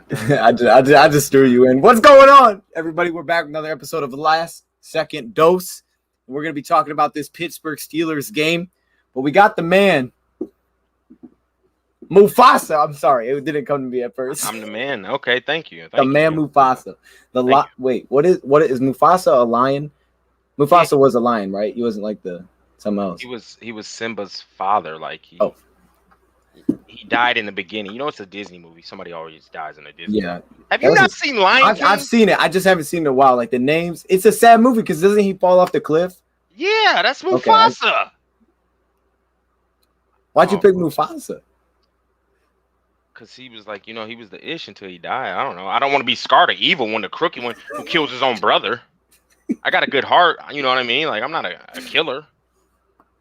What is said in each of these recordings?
I just threw you in. What's going on, everybody? We're back with another episode of Last Second Dose. We're going to be talking about this Pittsburgh Steelers game, but we got the man, Mufasa. I'm sorry, it didn't come to me at first. I'm the man. Okay, thank you. The man, Mufasa. Wait, what is Mufasa a lion? Mufasa was a lion, right? He wasn't like something else. He was Simba's father. Like he died in the beginning. You know, it's a Disney movie. Somebody always dies in a Disney movie. Have you not seen Lion King? I've seen it. I just haven't seen it in a while. Like the names, it's a sad movie because doesn't he fall off the cliff? Yeah, that's Mufasa. Okay, why'd you pick Mufasa? Because he was like, he was the ish until he died. I don't know. I don't want to be scarred or evil when the crooked one who kills his own brother. I got a good heart. You know what I mean? Like, I'm not a killer.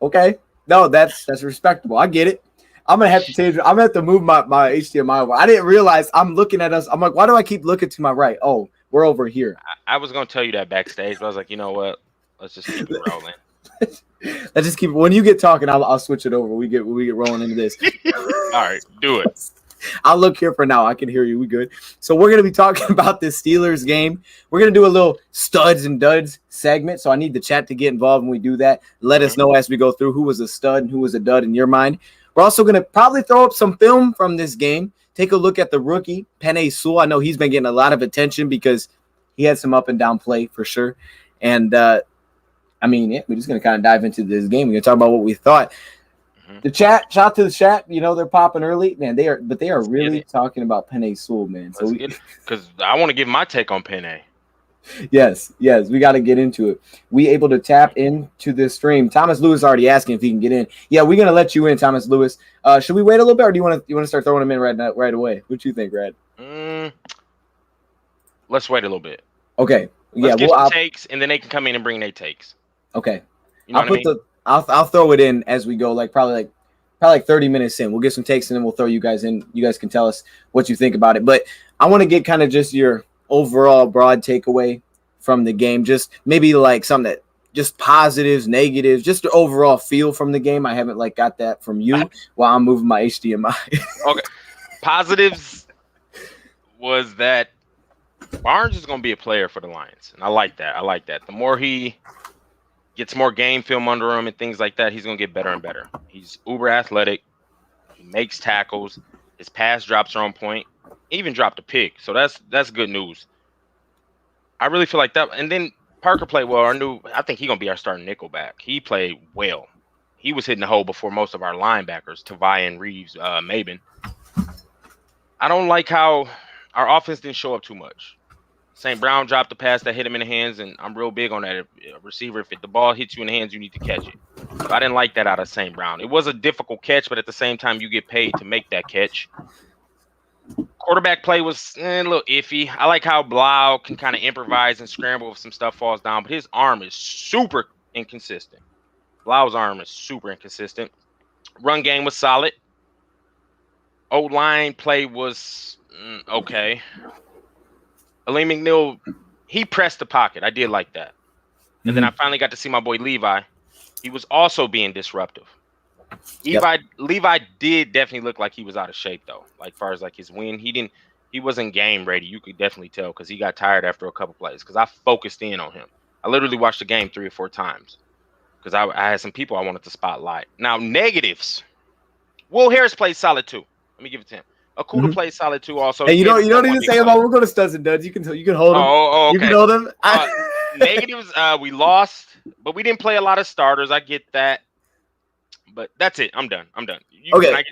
Okay. No, that's respectable. I get it. I'm going to have to change it. I'm going to have to move my HDMI over. I didn't realize I'm looking at us. I'm like, why do I keep looking to my right? Oh, we're over here. I was going to tell you that backstage, but I was like, you know what? Let's just keep it rolling. Let's just keep it. When you get talking, I'll switch it over. We get rolling into this. All right, do it. I'll look here for now. I can hear you. We good. So we're going to be talking about this Steelers game. We're going to do a little studs and duds segment. So I need the chat to get involved when we do that. Let us know as we go through who was a stud and who was a dud in your mind. We're also going to probably throw up some film from this game. Take a look at the rookie, Penei Sewell. I know he's been getting a lot of attention because he had some up and down play for sure. And, we're just going to kind of dive into this game. We're going to talk about what we thought. The chat, shout out to the chat. They're popping early, man. They are really talking about Penei Sewell, man. So because I want to give my take on Penei. Yes, we got to get into it. We able to tap into this stream. Thomas Lewis already asking if he can get in. Yeah, we're gonna let you in, Thomas Lewis. Should we wait a little bit, or do you want to start throwing him in right away? What do you think, Brad? Let's wait a little bit. Okay. Let's get some takes, and then they can come in and bring their takes. Okay. I'll throw it in as we go, like probably 30 minutes in. We'll get some takes and then we'll throw you guys in. You guys can tell us what you think about it. But I want to get kind of just your overall broad takeaway from the game. Just maybe like something that just positives, negatives, just the overall feel from the game. I haven't got that from you while I'm moving my HDMI. Okay. Positives was that Barnes is going to be a player for the Lions. And I like that. The more he gets more game film under him and things like that, he's going to get better and better. He's uber athletic. He makes tackles. His pass drops are on point. He even dropped a pick. So that's good news. I really feel like that. And then Parker played well. I think he's going to be our starting nickelback. He played well. He was hitting the hole before most of our linebackers, Tavayan, Reeves, Mabin. I don't like how our offense didn't show up too much. St. Brown dropped the pass that hit him in the hands, and I'm real big on that. A receiver, if the ball hits you in the hands, you need to catch it. So I didn't like that out of St. Brown. It was a difficult catch, but at the same time, you get paid to make that catch. Quarterback play was a little iffy. I like how Blau can kind of improvise and scramble if some stuff falls down, but his arm is super inconsistent. Blau's arm is super inconsistent. Run game was solid. O-line play was okay. Aleem McNeil, he pressed the pocket. I did like that. And then I finally got to see my boy Levi. He was also being disruptive. Levi did definitely look like he was out of shape, though. Like, far as his win, he wasn't game ready. You could definitely tell because he got tired after a couple plays. Because I focused in on him. I literally watched the game 3 or 4 times because I had some people I wanted to spotlight. Now, negatives. Will Harris played solid too. Let me give it to him. Akuda plays solid too. Also, hey, you don't need to say about. We'll go to studs and duds. You can hold them. Oh, okay. You can hold them. Negatives. We lost, but we didn't play a lot of starters. I get that, but that's it. I'm done. Okay.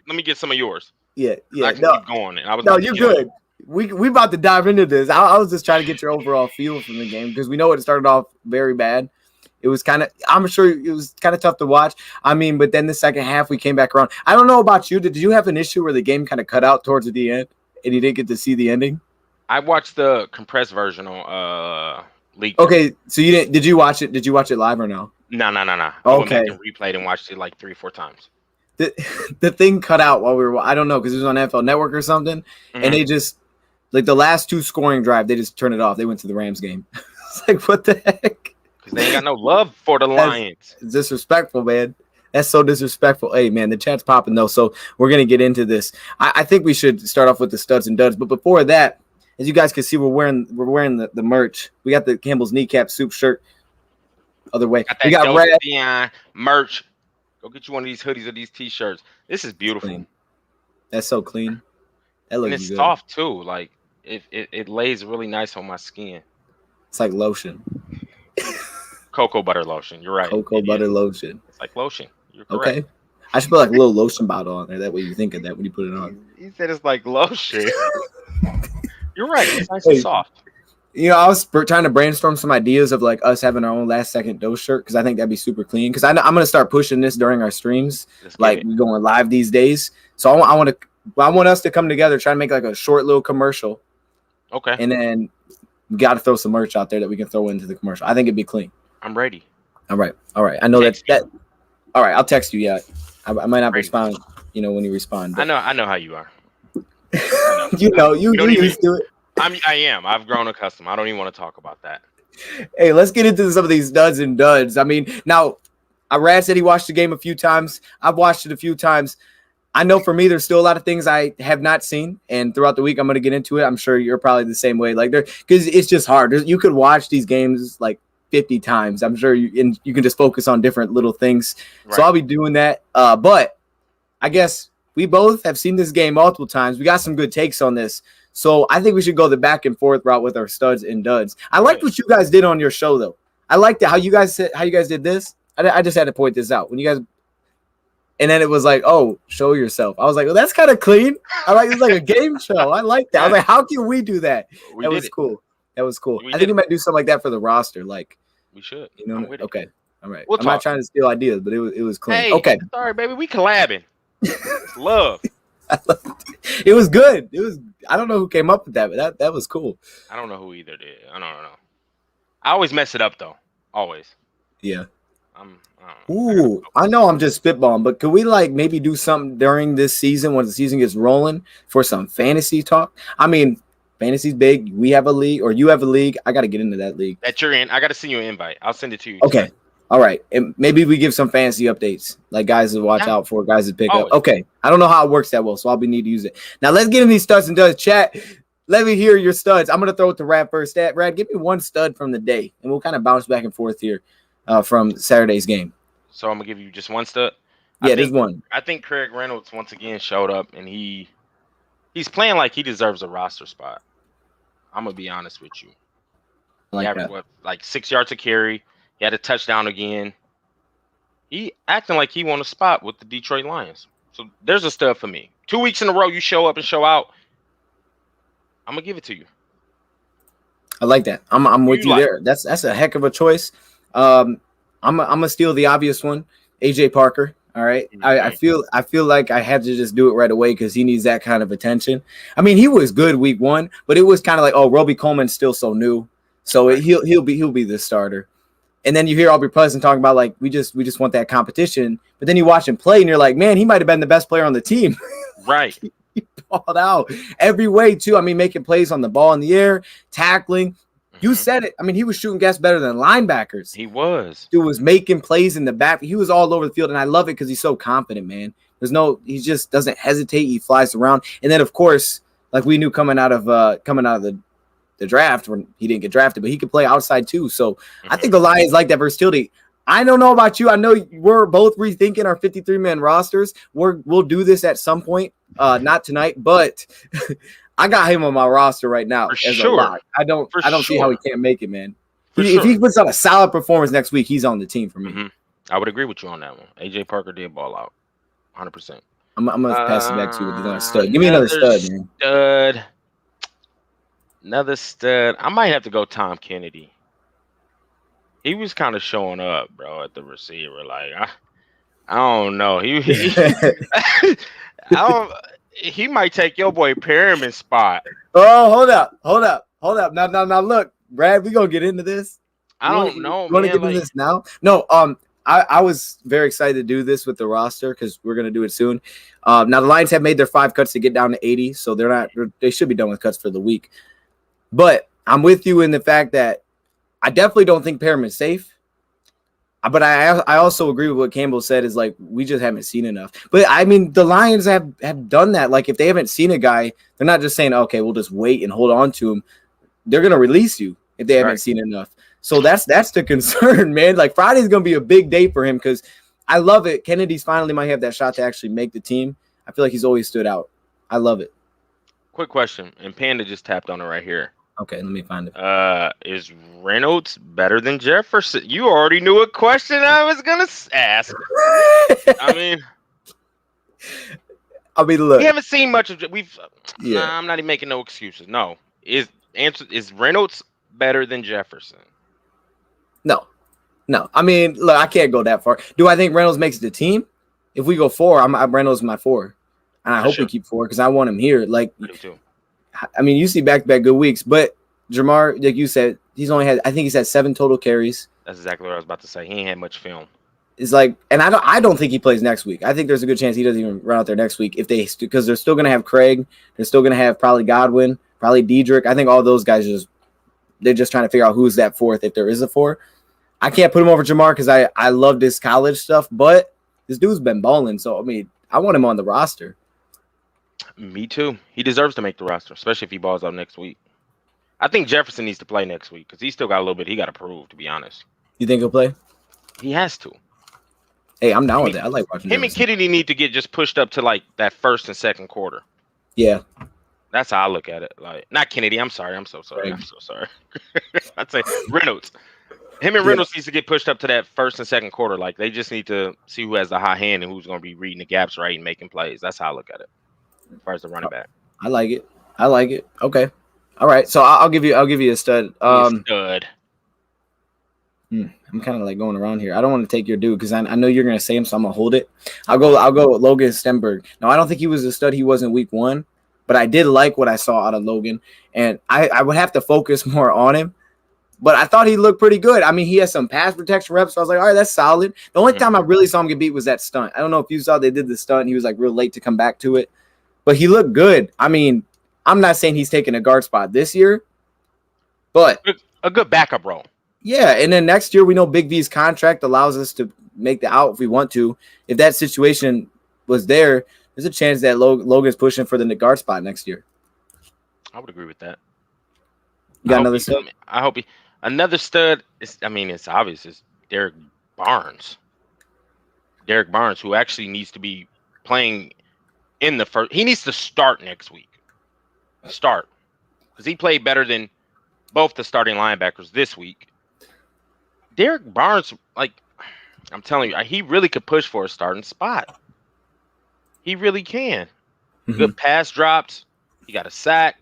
Let me get some of yours. Yeah. I can keep going. You're good. We about to dive into this. I was just trying to get your overall feel from the game because we know it started off very bad. It was I'm sure it was kind of tough to watch. But then the second half, we came back around. I don't know about you. Did you have an issue where the game kind of cut out towards the end and you didn't get to see the ending? I watched the compressed version on League. Okay, so you didn't? Did you watch it? Did you watch it live or no? No. Okay. I went back and replayed and watched it 3 or 4 times. The thing cut out while we were. I don't know because it was on NFL Network or something, and they just the last 2 scoring drive, they just turned it off. They went to the Rams game. It's what the heck? Because they ain't got no love for the Lions. It's disrespectful, man. That's so disrespectful. Hey, man, the chat's popping, though, so we're going to get into this. I think we should start off with the studs and duds. But before that, As you guys can see, we're wearing the merch. We got the Campbell's Kneecap Soup shirt. Other way. Got that We got Dope red Dion merch. Go get you one of these hoodies or these t-shirts. This is beautiful. Clean. That's so clean. That looks and it's good. soft too. Like it lays really nice on my skin. It's like lotion. Cocoa butter lotion. You're right. Cocoa butter lotion. It's like lotion. You're correct. Okay. I should put like a little lotion bottle on there. That way you think of that when you put it on. He said it's like lotion. You're right. It's nice and soft. You know, I was trying to brainstorm some ideas of like us having our own last second dose shirt because I think that'd be super clean. Because I'm gonna start pushing this during our streams, like we're going live these days. So I want us to come together, try to make like a short little commercial. Okay. And then we got to throw some merch out there that we can throw into the commercial. I think it'd be clean. I'm ready. All right. I know that. All right, I'll text you. Yeah, I might not respond. You know when you respond. But. I know how you are. you used to it. I am. I've grown accustomed. I don't even want to talk about that. Hey, let's get into some of these duds and duds. I mean, now, Rad said he watched the game a few times. I've watched it a few times. I know for me, there's still a lot of things I have not seen, and throughout the week, I'm going to get into it. I'm sure you're probably the same way. Like, because it's just hard. You could watch these games like 50 times. I'm sure you can just focus on different little things. Right. So I'll be doing that. But I guess we both have seen this game multiple times. We got some good takes on this. So I think we should go the back and forth route with our studs and duds. I liked what you guys did on your show, though. I liked it how you guys did this. I just had to point this out when you guys. And then it was like, oh, show yourself. I was like, well, that's kind of clean. It's like a game show. I like that. I was like, how can we do that? That was cool. I think we might do something like that for the roster. Like we should. You know. Okay. All right. I'm not trying to steal ideas, but it was clean. Hey, okay. Sorry, baby. We collabing. It's love. It was good. I don't know who came up with that, but that was cool. I don't know who either did. I don't know. I always mess it up though. Always. Yeah. I know I'm just spitballing, but could we like maybe do something during this season when the season gets rolling for some fantasy talk? I mean, fantasy's big. We have a league, or you have a league. I got to get into that league. That you're in. I got to send you an invite. I'll send it to you. Okay. All right. And maybe we give some fantasy updates, like guys to watch out for, guys to pick up. Okay. I don't know how it works that well, so I'll need to use it. Now let's get in these studs and duds. Chat. Let me hear your studs. I'm going to throw it to Rad first. Rad, give me one stud from the day, and we'll kind of bounce back and forth here from Saturday's game. So I'm going to give you just one stud? Yeah, there's one. I think Craig Reynolds once again showed up, and he's playing like he deserves a roster spot. I'm going to be honest with you. He averaged, like 6 yards a carry. He had a touchdown again. He acting like he won a spot with the Detroit Lions. So there's a stud for me. 2 weeks in a row, you show up and show out. I'm gonna give it to you. I like that. I'm with you there. That's a heck of a choice. I'm gonna steal the obvious one, AJ Parker. All right. I feel like I had to just do it right away because he needs that kind of attention. I mean, he was good week one, but it was kind of like, oh, Roby Coleman's still so new, so he'll be the starter. And then you hear Aubrey Pleasant talking about like we just want that competition, but then you watch him play and you're like, man, he might have been the best player on the team. Right. He balled out every way too. I mean, making plays on the ball in the air, tackling. You said it. I mean, he was shooting gas better than linebackers. He was. Dude was making plays in the back. He was all over the field, and I love it because he's so confident, man. He just doesn't hesitate. He flies around, and then of course, like we knew coming out of the draft when he didn't get drafted, but he could play outside too. So I think the Lions like that versatility. I don't know about you. I know we're both rethinking our 53-man rosters. We'll do this at some point, not tonight, but I got him on my roster right now. For sure. I don't see how he can't make it, man. If he puts on a solid performance next week, he's on the team for me. I would agree with you on that one. AJ Parker did ball out, 100%. I'm gonna pass it back to you with another stud. Give me another stud, man. Another stud. I might have to go Tom Kennedy. He was kind of showing up, bro, at the receiver. Like I don't know. He might take your boy Perriman's spot. Oh, hold up. Now look, Brad, we gonna get into this. I don't know. You want to get into this now? No. I was very excited to do this with the roster because we're gonna do it soon. Now the Lions have made their 5 cuts to get down to 80, so they should be done with cuts for the week. But I'm with you in the fact that I definitely don't think Perriman's safe. But I also agree with what Campbell said is like we just haven't seen enough. But I mean, the Lions have done that. Like if they haven't seen a guy, they're not just saying, okay, we'll just wait and hold on to him. They're gonna release you if they haven't seen enough. So that's the concern, man. Like Friday's gonna be a big day for him because I love it. Kennedy's finally might have that shot to actually make the team. I feel like he's always stood out. I love it. Quick question, and Panda just tapped on it right here. Okay, let me find it. Is Reynolds better than Jefferson? You already knew a question I was gonna ask. I mean, look, we haven't seen much of. Nah, I'm not even making no excuses. No, is Reynolds better than Jefferson? No. I mean, look, I can't go that far. Do I think Reynolds makes the team? If we go 4, I'm Reynolds my 4, and I hope we keep 4 because I want him here. Like, me too. I mean, you see back-to-back good weeks, but Jamar, like you said, I think he's had 7 total carries. That's exactly what I was about to say. He ain't had much film. It's like, and I don't think he plays next week. I think there's a good chance he doesn't even run out there next week because they're still going to have Craig. They're still going to have probably Godwin, probably Diedrich. I think all those guys they're just trying to figure out who's that 4th if there is a 4. I can't put him over Jamar because I love this college stuff, but this dude's been balling. So, I mean, I want him on the roster. Me too. He deserves to make the roster, especially if he balls out next week. I think Jefferson needs to play next week because he's still got a little bit he got to prove, to be honest. You think he'll play? He has to. Hey, I'm down with that. I like watching him. And Kennedy need to get just pushed up to like that first and second quarter. Yeah. That's how I look at it. Like, not Kennedy. I'm sorry. I'm so sorry. Right. I'm so sorry. I'd say Reynolds. Him and Reynolds needs to get pushed up to that first and second quarter. Like, they just need to see who has the high hand and who's going to be reading the gaps right and making plays. That's how I look at it. As far as the running back, I like it. Okay, all right. So I'll give you a stud. Stud. I'm kind of like going around here. I don't want to take your dude because I know you're gonna say him, so I'm gonna hold it. I'll go with Logan Stenberg. Now I don't think he was a stud. He was in week 1, but I did like what I saw out of Logan, and I would have to focus more on him. But I thought he looked pretty good. I mean, he has some pass protection reps. So I was like, all right, that's solid. The only time I really saw him get beat was that stunt. I don't know if you saw they did the stunt. He was like real late to come back to it. But he looked good. I mean, I'm not saying he's taking a guard spot this year, but a good backup role. Yeah, and then next year we know Big V's contract allows us to make the out if we want to. If that situation was there, there's a chance that Logan's pushing for the guard spot next year. I would agree with that. You got another stud? I hope another stud. It's obvious. It's Derek Barnes. Derek Barnes, who actually needs to be playing in the first. He needs to start next week. Start. Because he played better than both the starting linebackers this week. Derek Barnes, like, I'm telling you, he really could push for a starting spot. He really can. Mm-hmm. Good pass drops. He got a sack.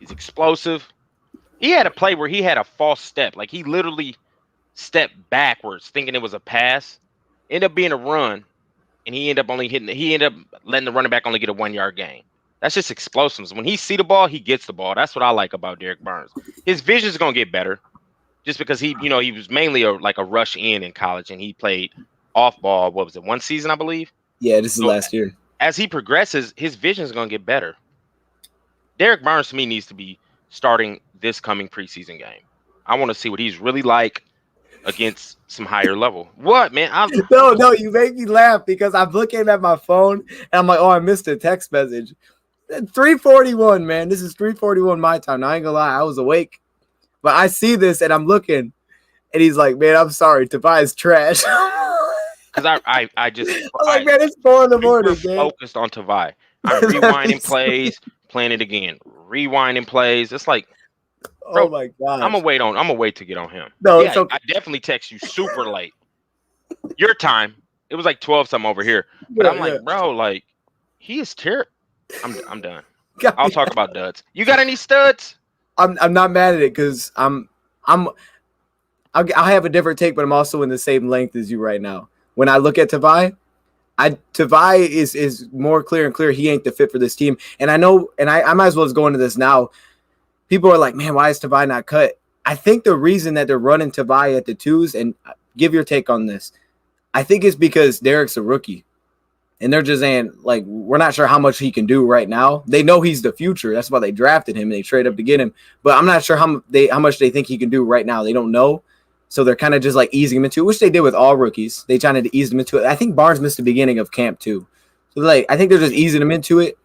He's explosive. He had a play where he had a false step. Like, he literally stepped backwards thinking it was a pass. Ended up being a run. And he ended up letting the running back only get a 1-yard gain. That's just explosiveness. When he see the ball, he gets the ball. That's what I like about Derek Barnes. His vision is going to get better just because he was mainly a rush in college, and he played off ball. What was it, 1 season, I believe? Yeah, this is last year. As he progresses, his vision is going to get better. Derek Barnes, to me, needs to be starting this coming preseason game. I want to see what he's really like against some higher level. What, man? No, you make me laugh because I'm looking at my phone and I'm like, oh, I missed a text message. 3:41, man. This is 3:41 my time. Now, I ain't gonna lie, I was awake, but I see this and I'm looking, and he's like, "Man, I'm sorry, Tavai's trash." Because I just I'm like, man, it's 4 in the morning. Focused on Tavai. I'm rewinding plays, playing it again, rewinding plays. It's like, bro, oh my god, I'm gonna wait to get on him. No, yeah, it's okay. I definitely text you super late. Your time. It was like 12 something over here, but I'm like, bro, like, he is terrible. I'm done. I'll talk about duds. You got any studs? I'm not mad at it because I have a different take, but I'm also in the same length as you right now. When I look at Tavai is more clear and clear. He ain't the fit for this team, and I know, and I might as well just go into this now. People are like, man, why is Tavai not cut? I think the reason that they're running Tavai at the 2s, and give your take on this, I think it's because Derek's a rookie. And they're just saying, like, we're not sure how much he can do right now. They know he's the future. That's why they drafted him and they trade up to get him. But I'm not sure how much they think he can do right now. They don't know. So they're kind of just like easing him into it, which they did with all rookies. They tried to ease them into it. I think Barnes missed the beginning of camp too. So like I think they're just easing him into it.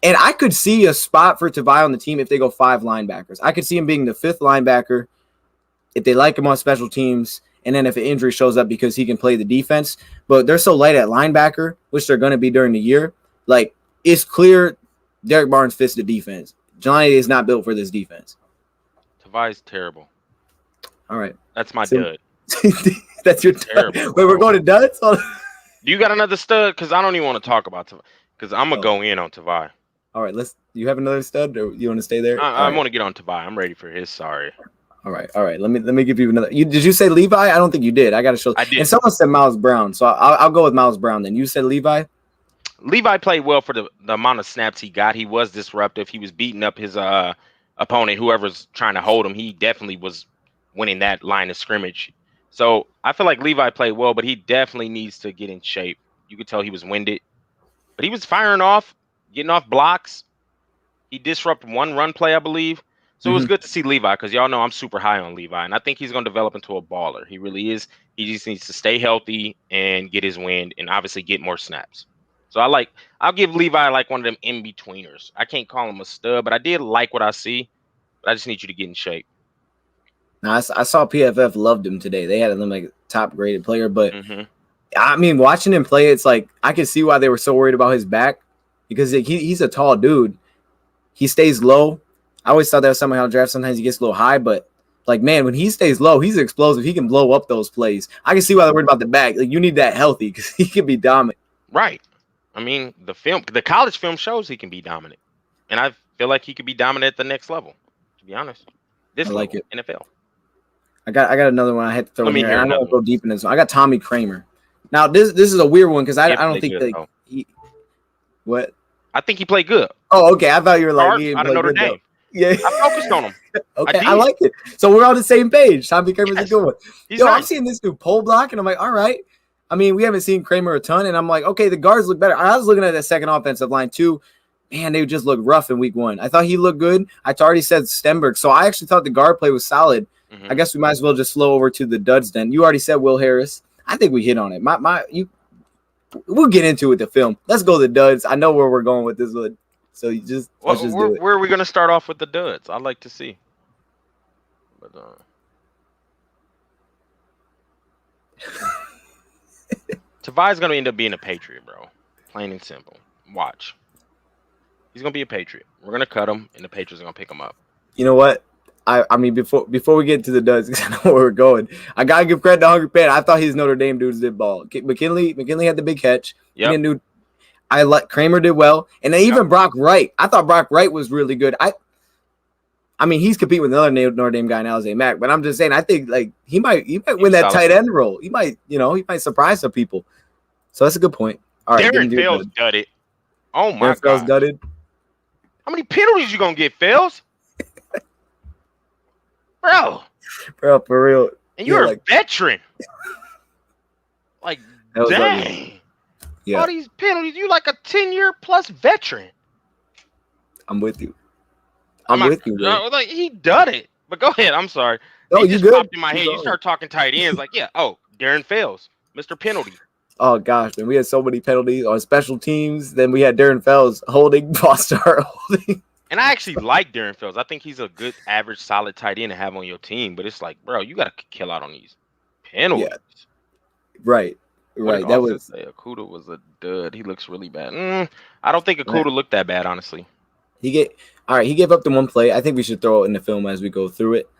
And I could see a spot for Tavai on the team if they go 5 linebackers. I could see him being the 5th linebacker if they like him on special teams, and then if an injury shows up because he can play the defense. But they're so light at linebacker, which they're going to be during the year. Like, it's clear Derek Barnes fits the defense. Jelani is not built for this defense. Tavai's terrible. All right. That's my dud. That's your terrible. Wait, we're going to duds? Do you got another stud? Because I don't even want to talk about Tavai. Because I'm going to go in on Tavai. All right, you have another stud, or you want to stay there? I want to get on Tavai. I'm ready for his. Sorry. All right. Let me give you another. Did you say Levi? I don't think you did. I got to show. I did. And someone said Miles Brown, so I'll go with Miles Brown. Then you said Levi. Levi played well for the amount of snaps he got. He was disruptive. He was beating up his opponent, whoever's trying to hold him. He definitely was winning that line of scrimmage. So I feel like Levi played well, but he definitely needs to get in shape. You could tell he was winded, but he was firing off, getting off blocks. He disrupted one run play, I believe. So it was good to see Levi, because y'all know I'm super high on Levi, and I think he's going to develop into a baller. He really is. He just needs to stay healthy and get his wind, and obviously get more snaps. So I'll give Levi like one of them in-betweeners. I can't call him a stud, but I did like what I see. But I just need you to get in shape. Now, I saw PFF loved him today. They had him like top graded player, but I mean, watching him play, it's like I could see why they were so worried about his back, because he's a tall dude. He stays low. I always thought that was somehow draft. Sometimes he gets a little high, but like, man, when he stays low, he's explosive. He can blow up those plays. I can see why they're worried about the back. Like, you need that healthy, because he can be dominant. Right. I mean, the college film shows he can be dominant, and I feel like he could be dominant at the next level. To be honest, I like it. NFL. I got another one I had to throw in here. I don't want to go deep in this one. I got Tommy Kramer. Now this is a weird one, because I don't think that what. I think he played good. Oh, okay. I thought you were like out of Notre Dame. Yeah, I focused on him. Okay, I like it. So we're on the same page. Tommy Kramer's a good one. Nice. I'm seeing this dude pole block, and I'm like, all right. I mean, we haven't seen Kramer a ton, and I'm like, okay, the guards look better. I was looking at that second offensive line too. Man, they just look rough in week 1. I thought he looked good. I already said Stenberg, so I actually thought the guard play was solid. I guess we might as well just slow over to the duds then. You already said Will Harris. I think we hit on it. We'll get into it with the film. Let's go to the duds. I know where we're going with this one. So let's just do it. Where are we going to start off with the duds? I'd like to see. But Tavai's going to end up being a Patriot, bro. Plain and simple. Watch. He's going to be a Patriot. We're going to cut him, and the Patriots are going to pick him up. You know what? I mean, before we get to the duds, because I know where we're going, I got to give credit to Hungry Pan. I thought his Notre Dame dudes did ball. McKinley had the big catch. Yeah. I like Kramer did well, and then even Brock Wright. I thought Brock Wright was really good. I mean, he's competing with another Notre Dame guy now, Zay Mack. But I'm just saying, I think like he might win that tight end role. He might surprise some people. So that's a good point. All right, Darren Fells dudded. Oh my God, Fells dudded. How many penalties you gonna get, Fells? Bro, for real. And you're a veteran. Like, dang. Yeah. All these penalties, you like a 10-year plus veteran. I'm with you. I'm with you, bro. Like, he done it. But go ahead. I'm sorry. Oh, you just popped in my head. You start talking tight ends. Like, Darren Fells, Mr. Penalty. Oh, gosh, man. We had so many penalties on special teams. Then we had Darren Fells holding, Foster holding. And I actually like Darren Fells. I think he's a good, average, solid tight end to have on your team. But it's like, bro, you got to kill out on these penalties. Yeah. Right. That was Okudah was a dud. He looks really bad. I don't think Okudah looked that bad, honestly. He gave up the one play. I think we should throw it in the film as we go through it.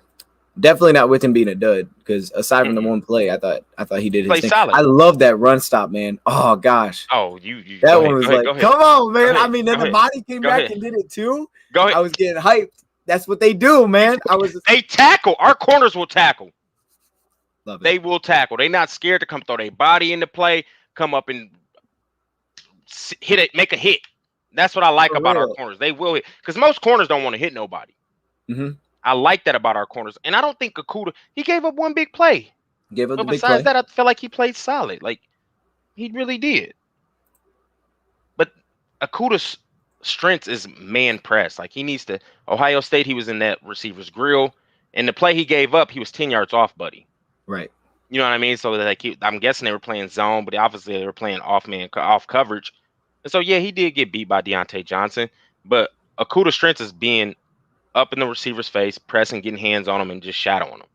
Definitely not with him being a dud, because aside from the one play, I thought he did his thing. Solid. I love that run stop, man. Oh gosh. Oh, you that one was come on, man. I mean, then the body came back ahead. And did it too. Go ahead. I was getting hyped. That's what they do, man. They tackle. Our corners will tackle. Love it. They will tackle. They're not scared to come throw their body into play, come up and hit it, make a hit. That's what I like about our corners. They will hit, because most corners don't want to hit nobody. I like that about our corners, and I don't think Okudah. He gave up one big play. But besides that, I feel like he played solid. Like, he really did. But Okudah's strength is man press. Like, he needs to. Ohio State, he was in that receiver's grill, and the play he gave up, he was 10 yards off, buddy. Right. You know what I mean? So I'm guessing they were playing zone, but obviously they were playing off coverage. And so yeah, he did get beat by Deontay Johnson, but Okuda's strength is being up in the receiver's face, pressing, getting hands on him, and just shadowing him.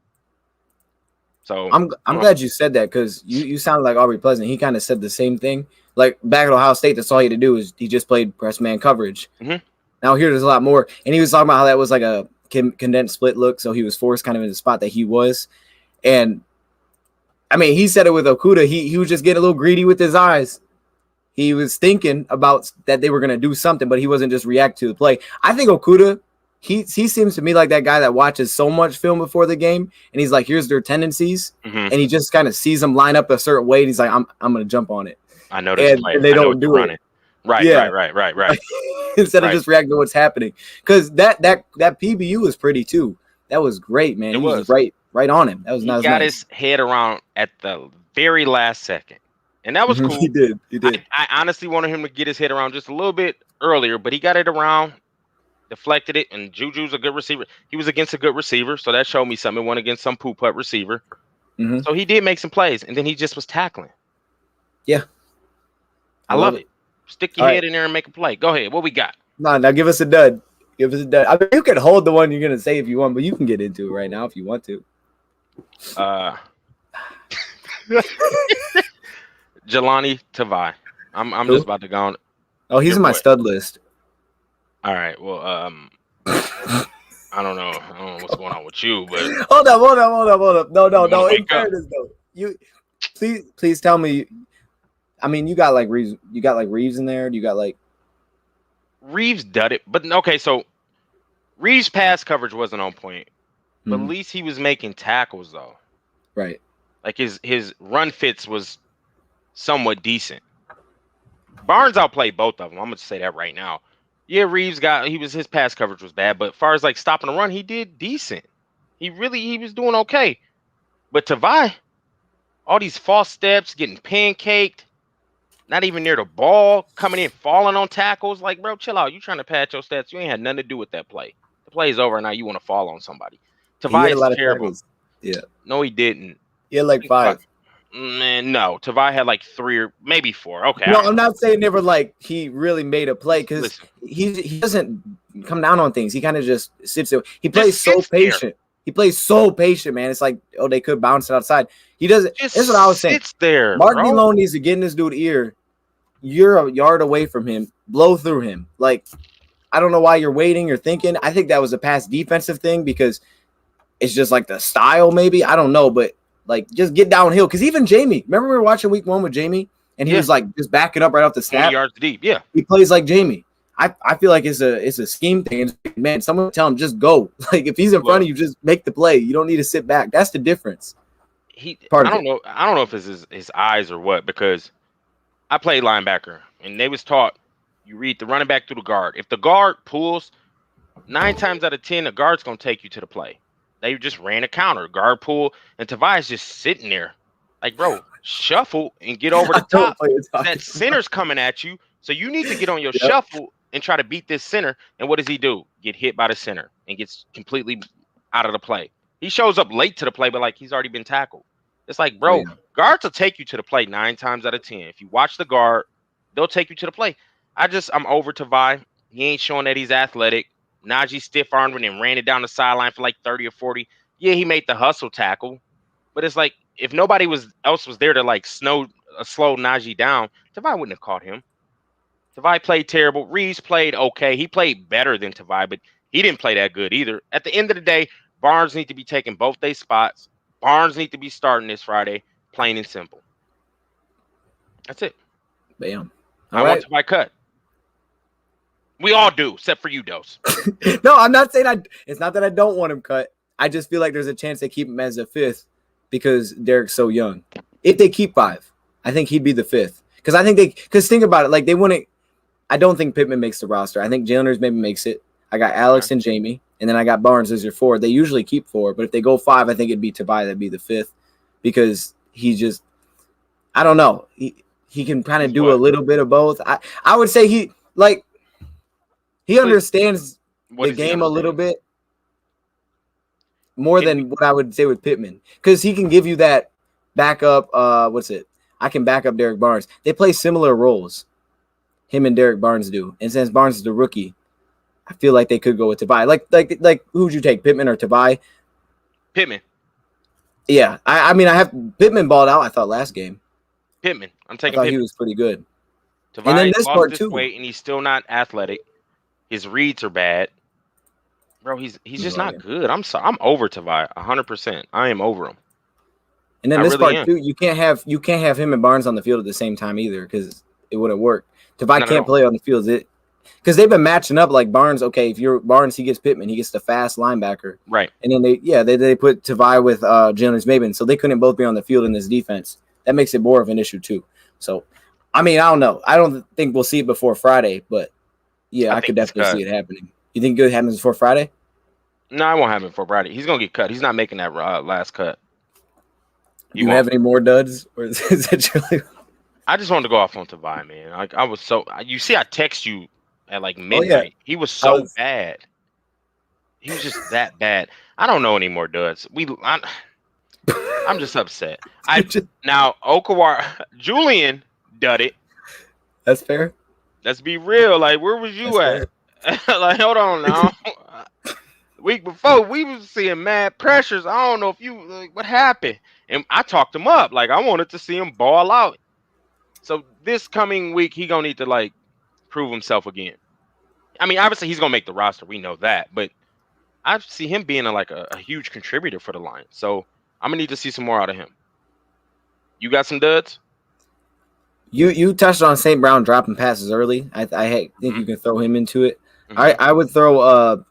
So I'm glad you said that because you sound like Aubrey Pleasant. He kind of said the same thing. Like back at Ohio State, that's all he had to do is he just played press man coverage. Mm-hmm. Now here there's a lot more, and he was talking about how that was like a condensed split look, so he was forced kind of in the spot that he was. And I mean, he said it with Okuda. He was just getting a little greedy with his eyes. He was thinking about that they were going to do something, but he wasn't just react to the play. I think Okuda, he seems to me like that guy that watches so much film before the game, and he's like, here's their tendencies, and he just kind of sees them line up a certain way, and he's like, I'm going to jump on it. I know this player. And they don't do it. Right, yeah. right. Instead of just reacting to what's happening. Because that PBU was pretty too. That was great, man. He was right on him. That was nice. He got his head around at the very last second. And that was cool. He did. I honestly wanted him to get his head around just a little bit earlier, but he got it around, deflected it, and Juju's a good receiver. He was against a good receiver, so that showed me something. He went against some poop-putt receiver. So he did make some plays, and then he just was tackling. Yeah. I love it. Stick your head in there and make a play. Go ahead. What we got? Now give us a dud. Give us a dud. I mean, you can hold the one you're going to say if you want, but you can get into it right now if you want to. Jelani Tavai. I'm just about to go on. Oh, he's in my stud list. All right. Well, I don't know what's going on with you, but hold up. No. In fairness, though, you please tell me. I mean, you got like Reeves. You got like Reeves in there. You got like Reeves did it, but okay. So Reeves' pass coverage wasn't on point, but at least he was making tackles though. Right. Like his run fits was somewhat decent. Barnes outplayed both of them. I'm gonna say that right now. Yeah, Reeves his pass coverage was bad, but as far as like stopping the run, he did decent. He was doing okay. But Tavai, all these false steps, getting pancaked, not even near the ball, coming in, falling on tackles. Like, bro, chill out. You trying to pad your stats. You ain't had nothing to do with that play. The play's over, and now you want to fall on somebody. Tavai is terrible. Yeah. No, he didn't. He had like 5. Man, no. Tavai had like 3 or maybe 4. Okay. No, I'm not saying never like he really made a play because he doesn't come down on things. He kind of just sits there. He plays so patient. He plays so patient, man. It's like, oh, they could bounce it outside. He doesn't. That's what I was saying. Sits there. Mark Malone needs to get in this dude's ear. You're a yard away from him. Blow through him. Like, I don't know why you're waiting or thinking. I think that was a past defensive thing because it's just like the style, maybe. I don't know, but like just get downhill. Because even Jamie, remember we were watching week 1 with Jamie, and he was like just backing up right off the snap. 20 yards deep. Yeah, he plays like Jamie. I feel like it's a scheme thing. Man, someone tell him just go. Like if he's in front of you, just make the play. You don't need to sit back. That's the difference. I don't know if it's his eyes or what, because I played linebacker and they was taught you read the running back through the guard. If the guard pulls, 9 times out of 10, the guard's gonna take you to the play. They just ran a counter, guard pull, and Tavai's just sitting there. Like, bro, shuffle and get over the top. That center's coming at you, so you need to get on your shuffle and try to beat this center. And what does he do? Get hit by the center and gets completely out of the play. He shows up late to the play, but like he's already been tackled. It's like, bro, guards will take you to the play 9 times out of 10. If you watch the guard, they'll take you to the play. I'm over Tavai. He ain't showing that he's athletic. Najee stiff-armed and ran it down the sideline for like 30 or 40. Yeah, he made the hustle tackle. But it's like, if nobody else was there to like slow Najee down, Tavai wouldn't have caught him. Tavai played terrible. Reeves played okay. He played better than Tavai, but he didn't play that good either. At the end of the day, Barnes need to be taking both their spots. Barnes need to be starting this Friday, plain and simple. That's it. Bam. I want Tavai cut. We all do, except for you, Dose. No, I'm not saying it's not that I don't want him cut. I just feel like there's a chance they keep him as a 5th because Derek's so young. If they keep 5, I think he'd be the 5th. Because think about it, like they wouldn't. I don't think Pittman makes the roster. I think Jalen Hurts maybe makes it. I got Alex and Jamie, and then I got Barnes as your 4. They usually keep 4, but if they go 5, I think it'd be Tavai that'd be the 5th because he just, I don't know. He can kind of do a little bit of both. I would say he understands the game a little bit. more than what I would say with Pittman, because he can give you that backup. I can back up Derek Barnes. They play similar roles. Him and Derek Barnes do, and since Barnes is the rookie, I feel like they could go with Tabai. Like who would you take, Pittman or Tabai? Pittman. Yeah, I mean I have Pittman balled out. I thought last game. Pittman. I'm I taking thought Pittman. he was pretty good. Tabai And then this lost part his too. weight, and he's still not athletic. His reads are bad. Bro, he's just not good. I'm sorry. I'm over Tabai 100%. I am over him. And then I this really part too, you can't have him and Barnes on the field at the same time either, because it wouldn't work. Tabai can't play on the field, because they've been matching up like Barnes. Okay, if you're Barnes, he gets Pittman, he gets the fast linebacker, right? And then they put Tabai with Jalen Maben, so they couldn't both be on the field in this defense. That makes it more of an issue too. So, I mean, I don't know. I don't think we'll see it before Friday, but yeah, I could definitely see it happening. You think it happens before Friday? No, I won't have it before Friday. He's gonna get cut. He's not making that last cut. Do you have any more duds, or is it really? I just wanted to go off on Tabai, man. Like I was so. You see, I text you at like midnight. Oh, yeah. He was so bad. He was just that bad. I don't know any more duds. I'm just upset. Now Okawara, Julian dud it. That's fair. Let's be real. Like, where was you at? Like, hold on now. Week before, we was seeing mad pressures. I don't know if you like what happened. And I talked him up. Like, I wanted to see him ball out. So this coming week, he gonna need to like prove himself again. I mean, obviously he's gonna make the roster. We know that, but I see him being a huge contributor for the Lions. So I'm gonna need to see some more out of him. You got some duds? You touched on St. Brown dropping passes early. I think you can throw him into it. I would throw.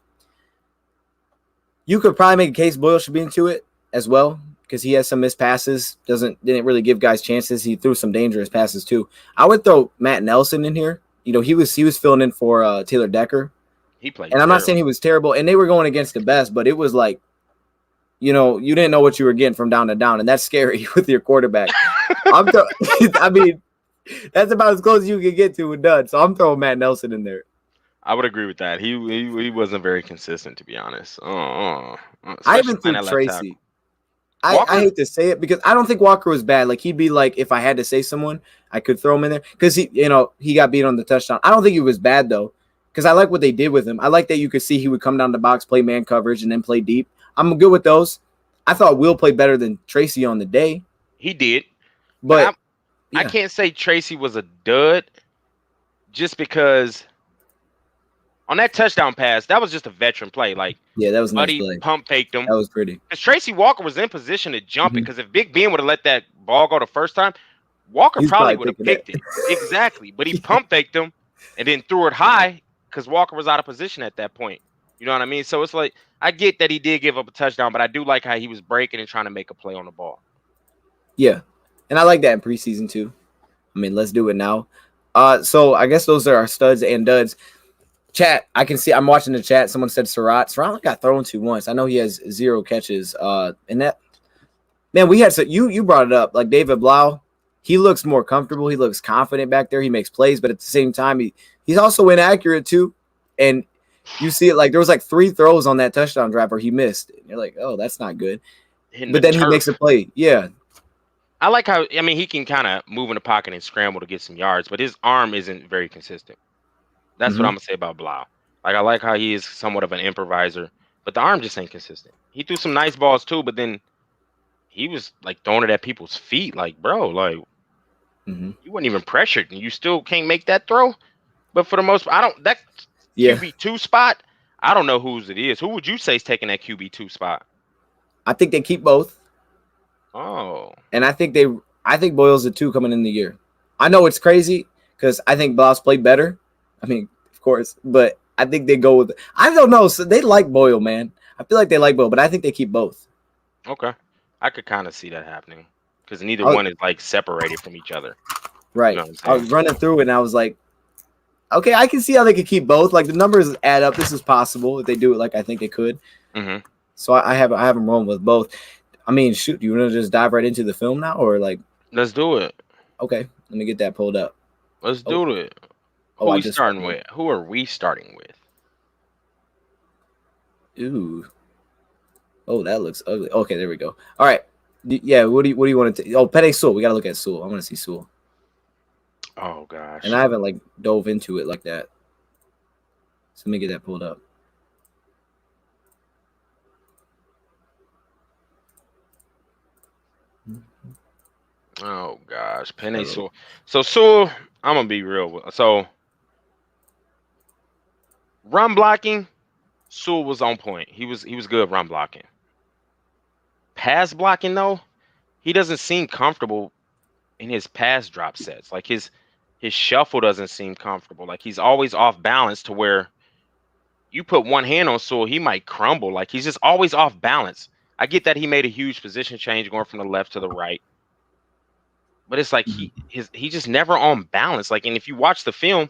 You could probably make a case Boyle should be into it as well, because he has some missed passes. Didn't really give guys chances. He threw some dangerous passes too. I would throw Matt Nelson in here. You know, he was filling in for Taylor Decker. He played, and I'm not saying he was terrible. And they were going against the best, but it was like, you know, you didn't know what you were getting from down to down, and that's scary with your quarterback. I mean, that's about as close as you can get to with Dud. So I'm throwing Matt Nelson in there. I would agree with that. He wasn't very consistent, to be honest. I even threw Tracy. I hate to say it, because I don't think Walker was bad. Like, he'd be like, if I had to say someone, I could throw him in there, because he got beat on the touchdown. I don't think he was bad though, because I like what they did with him. I like that you could see he would come down the box, play man coverage, and then play deep. I'm good with those. I thought Will played better than Tracy on the day. He did, but I can't say Tracy was a dud, just because on that touchdown pass, that was just a veteran play. Like, that was Buddy nice play. Pump faked him. That was pretty. Because Tracy Walker was in position to jump it. Because if Big Ben would have let that ball go the first time, Walker probably would have picked it. Exactly. But he pump faked him and then threw it high because Walker was out of position at that point. You know what I mean? So it's like, I get that he did give up a touchdown, but I do like how he was breaking and trying to make a play on the ball. Yeah. And I like that in preseason too. I mean, let's do it now. So I guess those are our studs and duds. Chat, I can see, I'm watching the chat. Someone said Surratt. Surratt got thrown to once. I know he has 0 catches. And that, man, we had, you brought it up. Like, David Blau, he looks more comfortable. He looks confident back there. He makes plays, but at the same time, he's also inaccurate too. And you see it, like, there was like 3 throws on that touchdown drive where he missed. And you're like, oh, that's not good. But then he makes a play. Yeah. I like how, I mean, he can kind of move in the pocket and scramble to get some yards, but his arm isn't very consistent. That's what I'm going to say about Blau. Like, I like how he is somewhat of an improviser, but the arm just ain't consistent. He threw some nice balls too, but then he was like throwing it at people's feet. Like, bro, like, you weren't even pressured and you still can't make that throw. But for the most part, that QB2 spot, I don't know whose it is. Who would you say is taking that QB2 spot? I think they keep both. Oh. And I think Boyle's the 2 coming in the year. I know it's crazy because I think Blau's played better. I mean, of course, but I think they go with it. I don't know. So they like Boyle, man. I feel like they like Boyle, but I think they keep both. Okay. I could kind of see that happening because neither one is like separated from each other. Right. You know I was running through it and I was like, okay, I can see how they could keep both. Like, the numbers add up. This is possible if they do it like I think they could. So I have them rolling with both. I mean, shoot, do you want to just dive right into the film now, or like? Let's do it. Okay, let me get that pulled up. Let's do it. Who are we starting with? Who are we starting with? Ooh. Oh, that looks ugly. Okay, there we go. All right. Yeah, what do you want to? Oh, Pede Sewell. We gotta look at Sewell. I want to see Sewell, Oh and gosh. I haven't like dove into it like that. So let me get that pulled up. Oh gosh. Penny Sewell. So Sewell, I'm gonna be real. So run blocking, Sewell was on point. He was good run blocking. Pass blocking though, he doesn't seem comfortable in his pass drop sets. Like his shuffle doesn't seem comfortable. Like he's always off balance to where you put one hand on Sewell, he might crumble. Like he's just always off balance. I get that he made a huge position change going from the left to the right, but it's like he just never on balance. Like, and if you watch the film,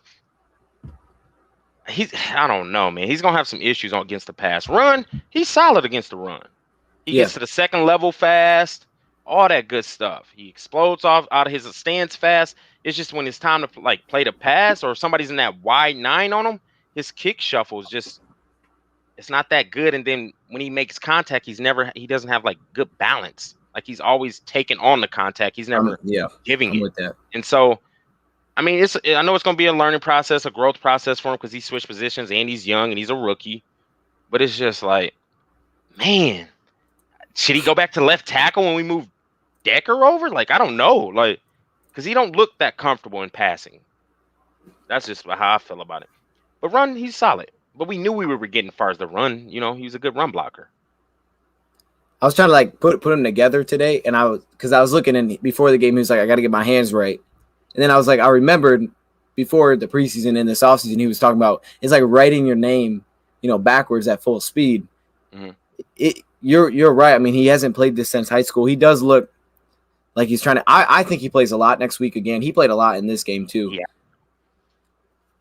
I don't know, man. He's gonna have some issues against the pass. Run, he's solid against the run. He Yeah. gets to the second level fast, all that good stuff. He explodes off out of his stance fast. It's just when it's time to like play the pass or somebody's in that wide 9 on him, his kick shuffle is just it's not that good. And then when he makes contact, he doesn't have like good balance. Like he's always taking on the contact. He's never Yeah, giving I'm it. with that. And so I mean, I know it's going to be a learning process, a growth process for him because he switched positions and he's young and he's a rookie. But it's just like, man, should he go back to left tackle when we move Decker over? Like, I don't know, like, because he don't look that comfortable in passing. That's just how I feel about it. But run, he's solid. But we knew we were getting as far as the run. You know, he was a good run blocker. I was trying to like put them together today, and I was looking in before the game. He was like, I got to get my hands right, and then I was like, I remembered before the preseason and this offseason, he was talking about it's like writing your name, backwards at full speed. Mm-hmm. You're right. I mean, he hasn't played this since high school. He does look like he's trying to. I think he plays a lot next week again. He played a lot in this game too. Yeah.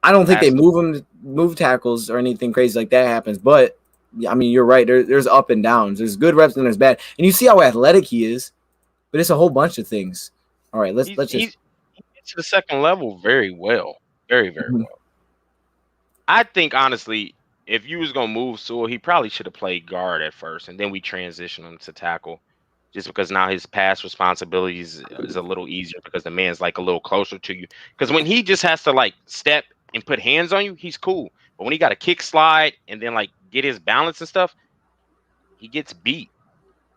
I don't think they move tackles or anything crazy like that happens, but I mean, you're right. There's up and downs. There's good reps and there's bad. And you see how athletic he is, but it's a whole bunch of things. All right, let's just. He gets to the second level very well, very well. I think honestly, if you was gonna move Sewell, he probably should have played guard at first, and then we transition him to tackle, just because now his pass responsibilities is a little easier because the man's like a little closer to you. Because when he just has to like step and put hands on you, he's cool. But when he got to kick slide and then like get his balance and stuff, he gets beat.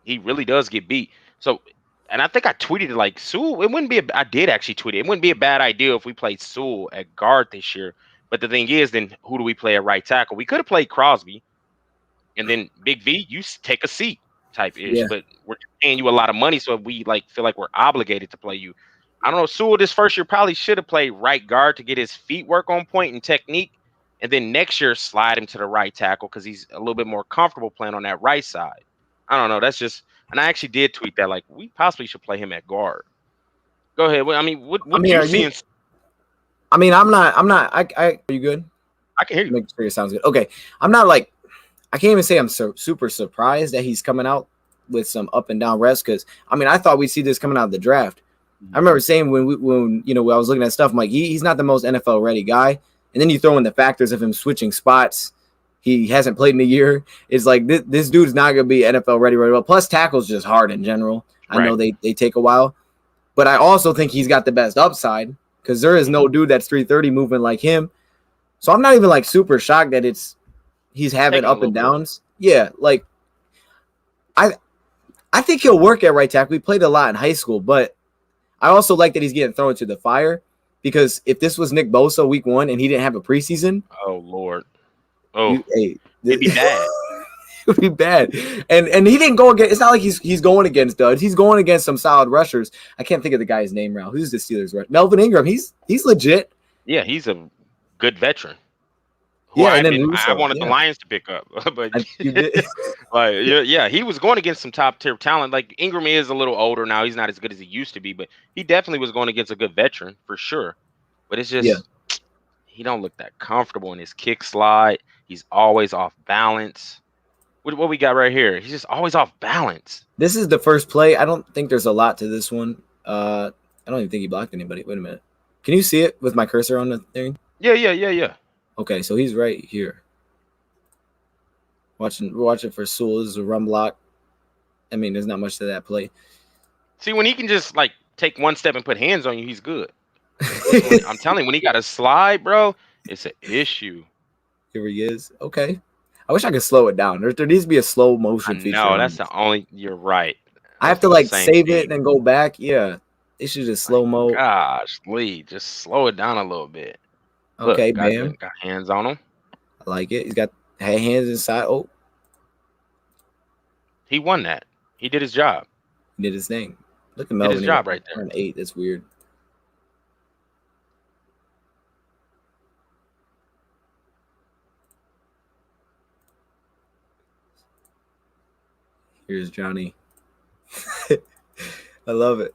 He really does get beat. So, and I think I tweeted it like Sewell. It wouldn't be. I did actually tweet it. It wouldn't be a bad idea if we played Sewell at guard this year. But the thing is, then who do we play at right tackle? We could have played Crosby, and then Big V, you take a seat type ish. Yeah. But we're paying you a lot of money, so we like feel like we're obligated to play you. I don't know. Sewell this first year probably should have played right guard to get his feet work on point and technique, and then next year slide him to the right tackle because he's a little bit more comfortable playing on that right side. I don't know. That's just, and I actually did tweet that like we possibly should play him at guard. Go ahead. I mean, what you seeing? I mean, I'm not. Are you good? I can hear you. Make sure it sounds good. Okay, I'm not like. I can't even say I'm super surprised that he's coming out with some up and down reps because I mean I thought we'd see this coming out of the draft. I remember saying when I was looking at stuff, I'm like he's not the most NFL ready guy, and then you throw in the factors of him switching spots. He hasn't played in a year. It's like this dude's not gonna be NFL ready right well. Plus tackles just hard in general. I know they take a while, but I also think he's got the best upside because there is no dude that's 330 moving like him. So I'm not even like super shocked that he's having up and downs. Yeah, like I think he'll work at right tackle. We played a lot in high school, but I also like that he's getting thrown into the fire because if this was Nick Bosa week 1 and he didn't have a preseason, oh Lord, it'd be bad. It would be bad. And he didn't go against. It's not like he's going against duds. He's going against some solid rushers. I can't think of the guy's name now. Who's the Steelers rusher? Melvin Ingram. He's legit. Yeah, he's a good veteran. Yeah, I wanted the Lions to pick up, but he was going against some top tier talent. Like Ingram is a little older now; he's not as good as he used to be, but he definitely was going against a good veteran for sure. But it's just he don't look that comfortable in his kick slide. He's always off balance. What we got right here? He's just always off balance. This is the first play. I don't think there's a lot to this one. I don't even think he blocked anybody. Wait a minute. Can you see it with my cursor on the thing? Yeah. Okay, so he's right here. We're watching for Sewell. This is a run block. I mean, there's not much to that play. See, when he can just like take one step and put hands on you, he's good. I'm telling you, when he got a slide, bro, it's an issue. Here he is. Okay. I wish I could slow it down. There needs to be a slow I motion feature. know that's the only. You're right. I have to like save it and then go back. Yeah. It should just slow mo. Gosh, Lee, just slow it down a little bit. Okay, Look, bam. got hands on him. I like it. He's got hands inside. Oh. He won that. He did his job. He did his thing. Look at Melvin. Did his job right there. On 8. That's weird. Here's Johnny. I love it.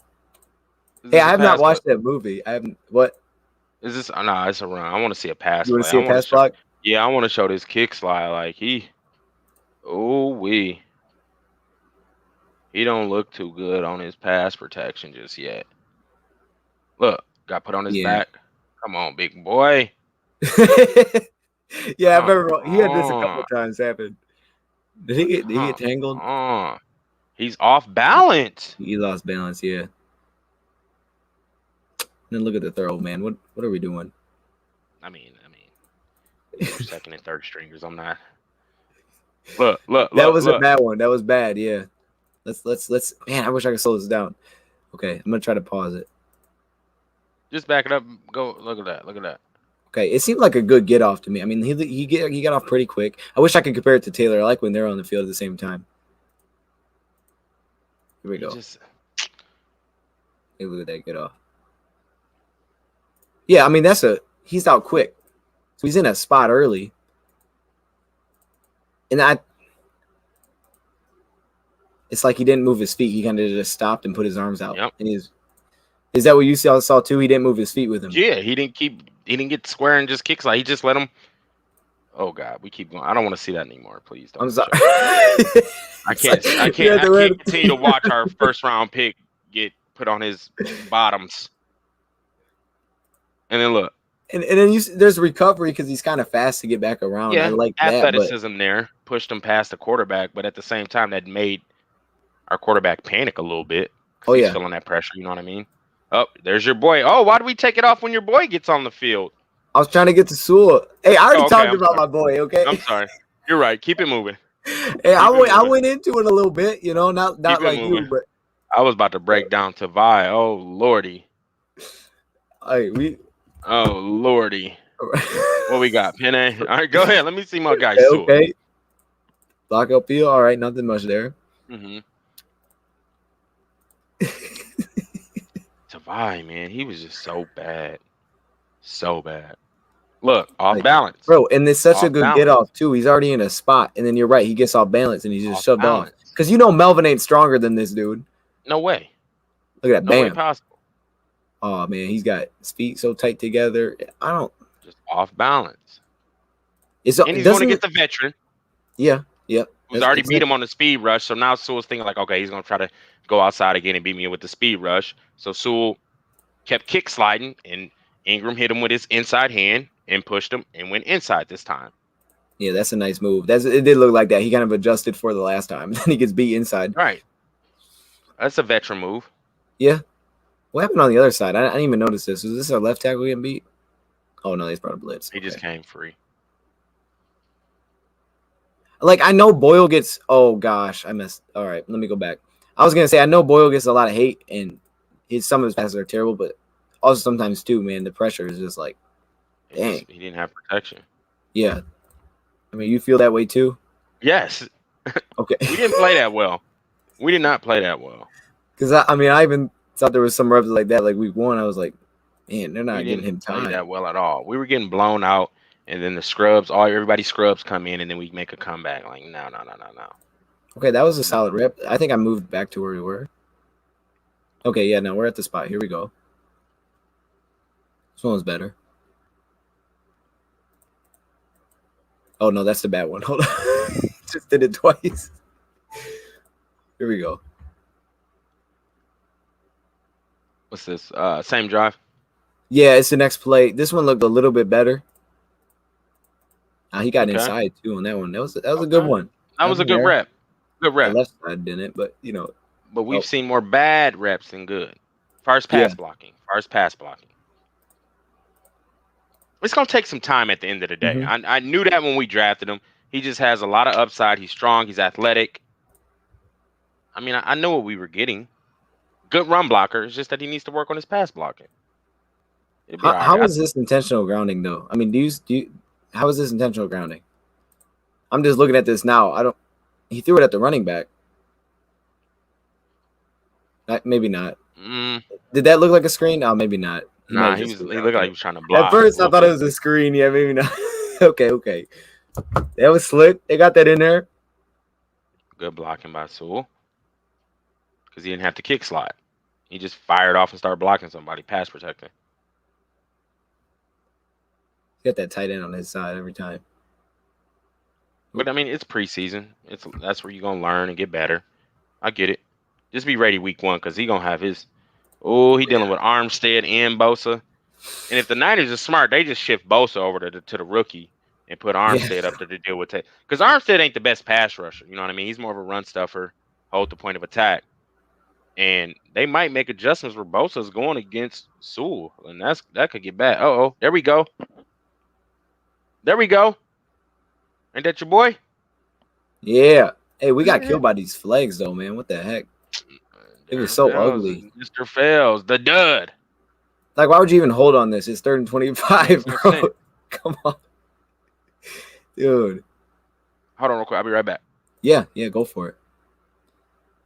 Hey, I have not watched that movie. I haven't. What? Is this? No, it's a run. I want to see a pass. You want to see a pass block? Yeah, I want to show this kick slide. Like he don't look too good on his pass protection just yet. Look, got put on his back. Come on, big boy. Yeah, I remember he had this a couple of times happen. Did he get tangled? He's off balance. He lost balance, yeah. Then look at the throw, man. What are we doing? I mean, we're second and third stringers. I'm not. Look. That was a bad one. That was bad. Yeah. Let's. Man, I wish I could slow this down. Okay, I'm gonna try to pause it. Just back it up. Go. Look at that. Okay, it seemed like a good get off to me. I mean, he got off pretty quick. I wish I could compare it to Taylor. I like when they're on the field at the same time. Here we go. Hey, look at that get off. Yeah, I mean he's out quick, so he's in a spot early, and it's like he didn't move his feet. He kind of just stopped and put his arms out. Yep. And is that what you saw too? He didn't move his feet with him. Yeah, he didn't get square and just kicks. Like he just let him. Oh God, we keep going. I don't want to see that anymore. Please don't. I'm sorry. I can't continue to watch our first round pick get put on his bottoms. And then look. And then there's recovery because he's kind of fast to get back around. Yeah, I like athleticism there pushed him past the quarterback, but at the same time that made our quarterback panic a little bit. Oh yeah, he's feeling that pressure. You know what I mean? Oh, there's your boy. Oh, why do we take it off when your boy gets on the field? I was trying to get to Sewell. Hey, I already talked about my boy. Okay, I'm sorry. You're right. Keep it moving. Hey, I went into it a little bit. You know, not like you, but I was about to break down to Vi. Oh Lordy. Hey, Oh Lordy. What we got? Penne. All right, go ahead. Let me see my guy. Okay. Block upfield. All right, nothing much there. Mm-hmm. Tavai, man, he was just so bad. So bad. Look, off balance. Bro, and it's such a good get off, too. He's already in a spot, and then you're right. He gets off balance, and he's just shoved off. Because you know Melvin ain't stronger than this dude. No way. Look at that. No Bam. way possible. Oh, man, he's got his feet so tight together. Just off balance. And he's going to get the veteran. Yeah, yep. Who's already beat him on the speed rush. So now Sewell's thinking like, okay, he's going to try to go outside again and beat me with the speed rush. So Sewell kept kick sliding, and Ingram hit him with his inside hand and pushed him and went inside this time. Yeah, that's a nice move. It did look like that. He kind of adjusted for the last time. Then he gets beat inside. Right. That's a veteran move. Yeah. What happened on the other side? I didn't even notice this. Was this our left tackle getting beat? Oh, no, he's brought a blitz. He just came free. Like, I know Boyle gets – oh, gosh. I missed – all right, let me go back. I was going to say I know Boyle gets a lot of hate, and some of his passes are terrible, but also sometimes too, man, the pressure is just like, dang. He didn't have protection. Yeah. I mean, you feel that way too? Yes. Okay. We didn't play that well. We did not play that well. Because, I even thought there was some reps like that, like week 1. I was like, man, they're not getting him time. Play that well at all. We were getting blown out, and then the scrubs, everybody scrubs come in, and then we make a comeback. Like, no. Okay, that was a solid rep. I think I moved back to where we were. Okay, yeah, now we're at the spot. Here we go. This one's better. Oh, no, that's the bad one. Hold on. Just did it twice. Here we go. What's this? Same drive? Yeah, it's the next play. This one looked a little bit better. He got inside, too, on that one. That was a good one. That was a good rep. Good the rep. left side didn't, but But we've oh seen more bad reps than good. First yeah. pass blocking. It's gonna take some time at the end of the day. Hmm. I knew that when we drafted him. He just has a lot of upside. He's strong. He's athletic. I mean, I know what we were getting. Good run blocker. It's just that he needs to work on his pass blocking. It'll be all right. How is this intentional grounding though? I mean, how is this intentional grounding? I'm just looking at this now. I don't. He threw it at the running back. Maybe not. Did that look like a screen? No, maybe not. He might Nah, have he just was. threw He it out looked like there. he was trying to At block. first, I thought it was a screen. Yeah, maybe not. Okay. That was slick. They got that in there. Good blocking by Sewell because he didn't have to kick slide. He just fired off and started blocking somebody, pass protecting. He got that tight end on his side every time. But I mean, it's preseason. That's where you're gonna learn and get better. I get it. Just be ready week 1 because he gonna have his. Oh, he dealing with Armstead and Bosa. And if the Niners are smart, they just shift Bosa over to the rookie and put Armstead up there to deal with it. Because Armstead ain't the best pass rusher. You know what I mean? He's more of a run stuffer, hold the point of attack. And they might make adjustments where Bosa's going against Sewell. And that could get bad. Oh, there we go. Ain't that your boy? Yeah. Hey, we got killed by these flags though, man. What the heck? It was so ugly. Mr. Fells, the dud. Like, why would you even hold on this? It's 3rd and 25, bro. Come on. Dude. Hold on real quick. I'll be right back. Yeah, go for it.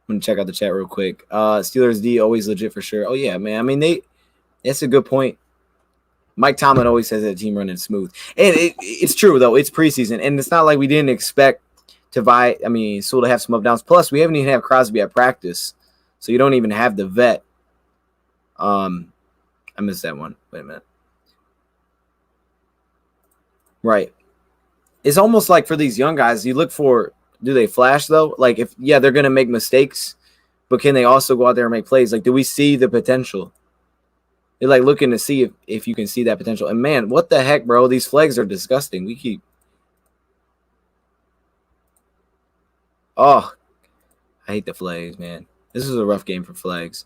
I'm gonna check out the chat real quick. Steelers D always legit for sure. Oh yeah, man. I mean, that's a good point. Mike Tomlin always says that the team running smooth. And it's true though. It's preseason. And it's not like we didn't expect Sewell to have some up downs. Plus, we haven't even had Crosby at practice. So you don't even have the vet. I missed that one. Wait a minute. Right. It's almost like for these young guys, you look for, do they flash though? Like they're going to make mistakes, but can they also go out there and make plays? Like, do we see the potential? They're like looking to see if you can see that potential. And man, what the heck, bro? These flags are disgusting. I hate the flags, man. This is a rough game for flags.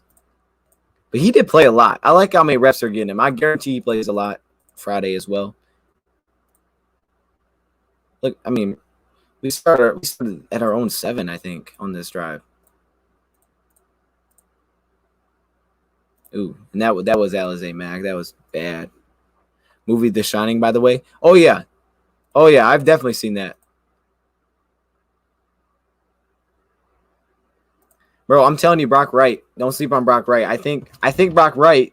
But he did play a lot. I like how many reps are getting him. I guarantee he plays a lot Friday as well. Look, I mean, we started at our own 7, I think, on this drive. Ooh, and that was Alizé Mack. That was bad. Movie The Shining, by the way. Oh yeah, I've definitely seen that. Bro, I'm telling you, Brock Wright. Don't sleep on Brock Wright. I think Brock Wright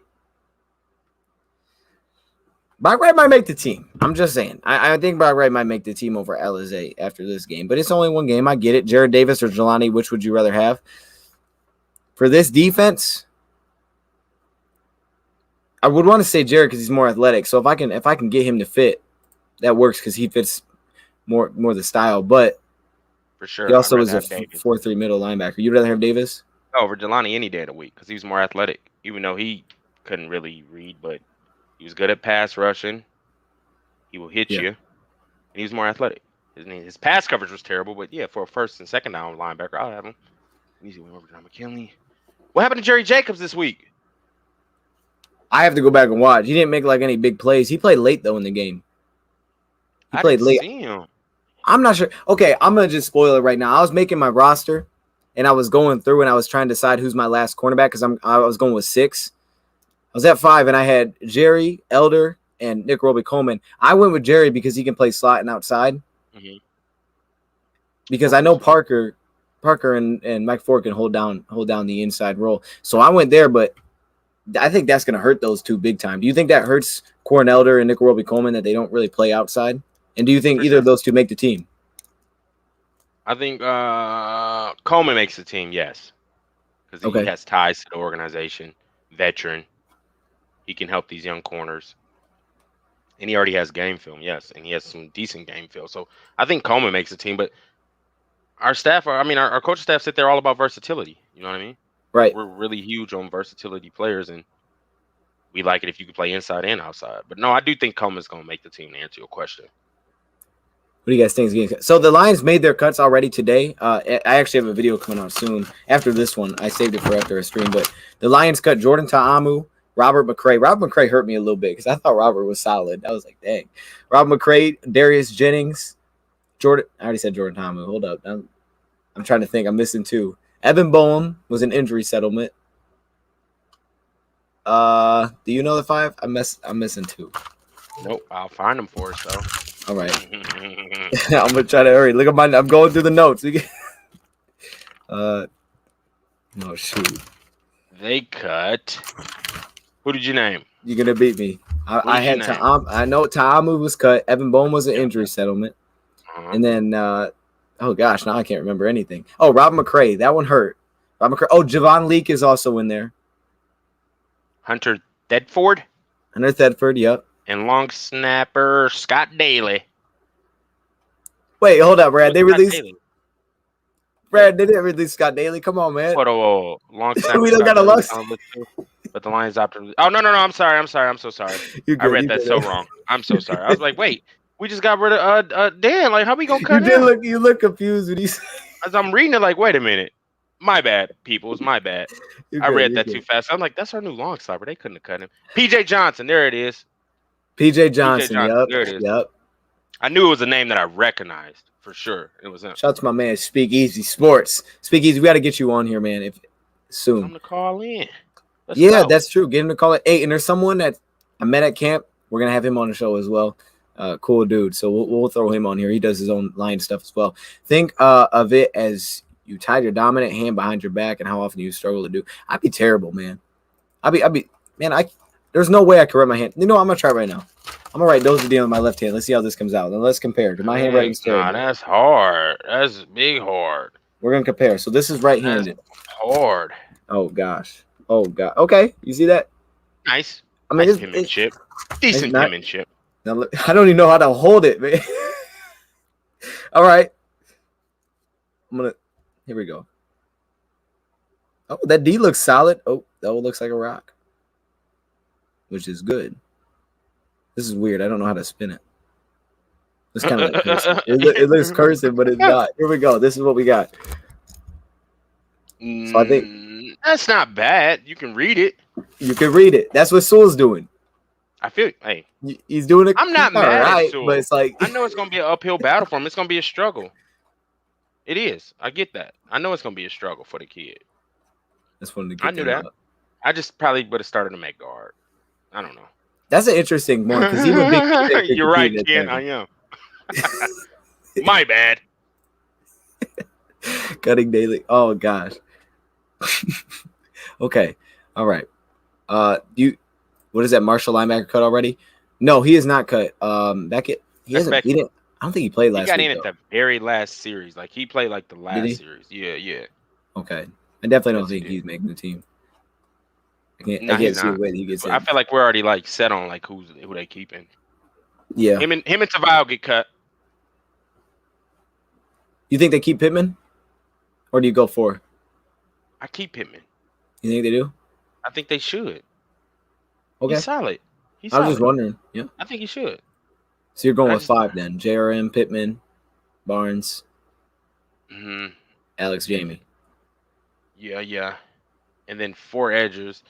might make the team. I'm just saying. I think Brock Wright might make the team over Alizé after this game. But it's only one game. I get it. Jared Davis or Jelani, which would you rather have? For this defense, I would want to say Jared because he's more athletic. So if I can get him to fit, that works because he fits more the style. But for sure, he also is a 4-3 middle linebacker. You'd rather have Davis? Over Jelani any day of the week because he was more athletic. Even though he couldn't really read, but he was good at pass rushing. He will hit you, and he was more athletic. His pass coverage was terrible, but yeah, for a first and second down linebacker, I'll have him. Easy win over John McKinley. What happened to Jerry Jacobs this week? I have to go back and watch. He didn't make like any big plays. He played late though in the game. He played late. See him. I'm not sure. Okay, I'm gonna just spoil it right now. I was making my roster, and I was going through, and I was trying to decide who's my last cornerback because I was going with 6. I was at 5, and I had Jerry, Elder, and Nick Roby-Coleman. I went with Jerry because he can play slot and outside. Mm-hmm. Because I know Parker and Mike Ford can hold down the inside role. So I went there, but I think that's going to hurt those two big time. Do you think that hurts Corn Elder and Nick Roby-Coleman that they don't really play outside? And do you think either of those two make the team? I think Coleman makes the team, yes. Because he has ties to the organization, veteran. He can help these young corners. And he already has game film, yes. And he has some decent game film. So I think Coleman makes the team. But our staff, our coaching staff sit there all about versatility. You know what I mean? Right. We're really huge on versatility players. And we like it if you can play inside and outside. But no, I do think Coleman's going to make the team to answer your question. What do you guys think is getting cut? So the Lions made their cuts already today. I actually have a video coming out soon after this one. I saved it for after a stream, but the Lions cut Jordan Ta'amu, Robert McCray. Robert McCray hurt me a little bit because I thought Robert was solid. I was like, dang. Robert McCray, Darius Jennings, Jordan. I already said Jordan Ta'amu. Hold up. I'm trying to think. I'm missing two. Evan Boehm was an injury settlement. Do you know the 5? I'm missing 2. Nope, I'll find them for us though. All right. I'm gonna try to hurry. Look at mine. I'm going through the notes. No, shoot. They cut. Who did you name? You're gonna beat me. I had I know Ta'amu was cut. Evan Boehm was an injury settlement, and then oh gosh, now I can't remember anything. Oh, Rob McCray, that one hurt. Rob McCray. Oh, Javon Leake is also in there. Hunter Thedford. Hunter Thedford, yep. And long snapper Scott Daly. Wait, hold up, Brad. They released. Brad, they didn't release Scott Daly. Come on, man. What a long snapper. We don't got a look. But the Lions opted. Oh no! I'm sorry. I'm so sorry. I read that so wrong. I'm so sorry. I was like, wait, we just got rid of Dan. Like, how we gonna cut him? You look confused when you. As I'm reading it, like, wait a minute. My bad, people. It's my bad. I read that too fast. I'm like, that's our new long snapper. They couldn't have cut him. PJ Johnson. There it is. PJ Johnson. Yep. There it is. Yep. I knew it was a name that I recognized for sure. It was him. Shout out to my man, Speakeasy Sports. Speakeasy, we got to get you on here, man. If soon. I'm to call in. Let's go. That's true. Get him to call it 8. And there's someone that I met at camp. We're gonna have him on the show as well. Cool dude. So we'll throw him on here. He does his own line stuff as well. Think of it as you tied your dominant hand behind your back and how often you struggle to do. I'd be terrible, man. There's no way I could write my hand. You know, I'm gonna try right now. I'm gonna write those deal with my left hand. Let's see how this comes out. And let's compare. My handwriting's terrible. Nah, that's hard. That's big hard. We're gonna compare. So this is right-handed. That's hard. Oh gosh. Oh god. Okay. You see that? Nice. I mean, nice penmanship. Decent penmanship. Now, look, I don't even know how to hold it, man. All right. Here we go. Oh, that D looks solid. Oh, that one looks like a rock, which is good. This is weird. I don't know how to spin it. It's kind of like cursive. It looks cursive, but it's not. Here we go. This is what we got. So I think that's not bad. You can read it. You can read it. That's what Sewell's doing. I feel. Hey, he's doing it. I'm not mad at Sewell, but it's like I know it's gonna be an uphill battle for him. It's gonna be a struggle. It is. I get that. I know it's gonna be a struggle for the kid. That's one of the. I knew that. I just probably would have started to make guard. I don't know. That's an interesting one because even big. You're right, Ken. I am. My bad. Cutting daily. Oh gosh. Okay. All right. What is that? Marshall linebacker cut already? No, he is not cut. He hasn't. He didn't. I don't think he played last. He got week, in at the very last series. Like he played like the last series. Yeah. Okay. I definitely don't think he's making the team. I can't see when he gets in. I feel like we're already like set on like who they keeping. Yeah. Him and Tavile get cut. You think they keep Pittman? Or do you go for? I keep Pittman. You think they do? I think they should. Okay. He's solid. I was just wondering. Yeah. I think he should. So you're going with 5 then. JRM, Pittman, Barnes, Alex Jamie. Yeah. And then 4 edgers.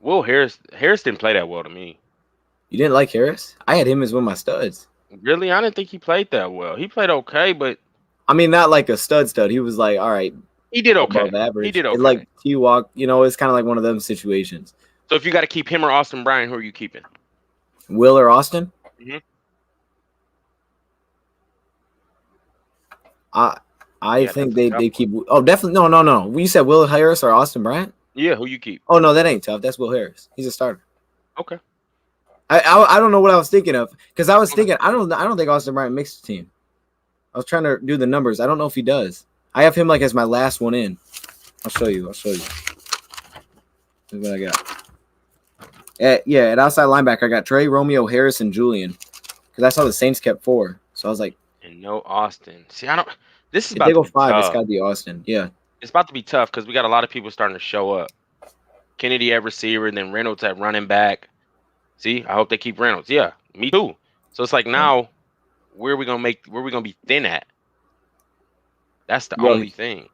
Will Harris didn't play that well to me. You didn't like Harris? I had him as one of my studs. Really? I didn't think he played that well. He played okay, but I mean, not like a stud. He was like, all right. He did okay. Average. He did okay. Like T-Walk, it's kind of like one of them situations. So if you got to keep him or Austin Bryant, who are you keeping? Will or Austin? Mm-hmm. I think they keep. Oh, definitely. No. You said Will Harris or Austin Bryant? Yeah, who you keep? Oh no, that ain't tough. That's Will Harris. He's a starter. Okay. I don't know what I was thinking of because I was thinking I don't think Austin Bryant makes the team. I was trying to do the numbers. I don't know if he does. I have him like as my last one in. I'll show you. Here's what I got. At outside linebacker, I got Trey, Romeo, Harris, and Julian because I saw the Saints kept 4. So I was like, and no Austin. See, I don't. This is if about they go to be 5. tough. It's got to be Austin. Yeah, it's about to be tough because we got a lot of people starting to show up. Kennedy at receiver, and then Reynolds at running back. See, I hope they keep Reynolds. Yeah, me too. So it's like now, where are we gonna be thin at? That's the Yo, only thing.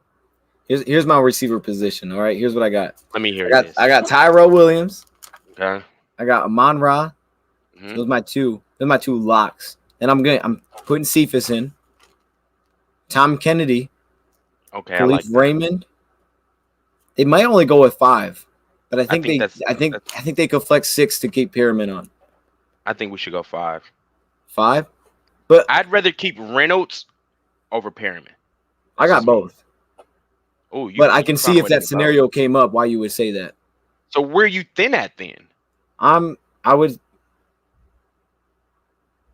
here's my receiver position. All right, here's what I got. Let me hear I this. got Tyrell Williams. Okay. I got Amon Ra. Mhm. Those are my two locks. And I'm putting Cephas in. Tom Kennedy. Okay, I Khalif like that. Raymond. They might only go with 5, but I think they could flex 6 to keep Pyramid on. I think we should go 5. 5, but I'd rather keep Reynolds over Perriman. I got both. Oh, but I can see if that scenario came up, why you would say that. So where are you thin at then? I would.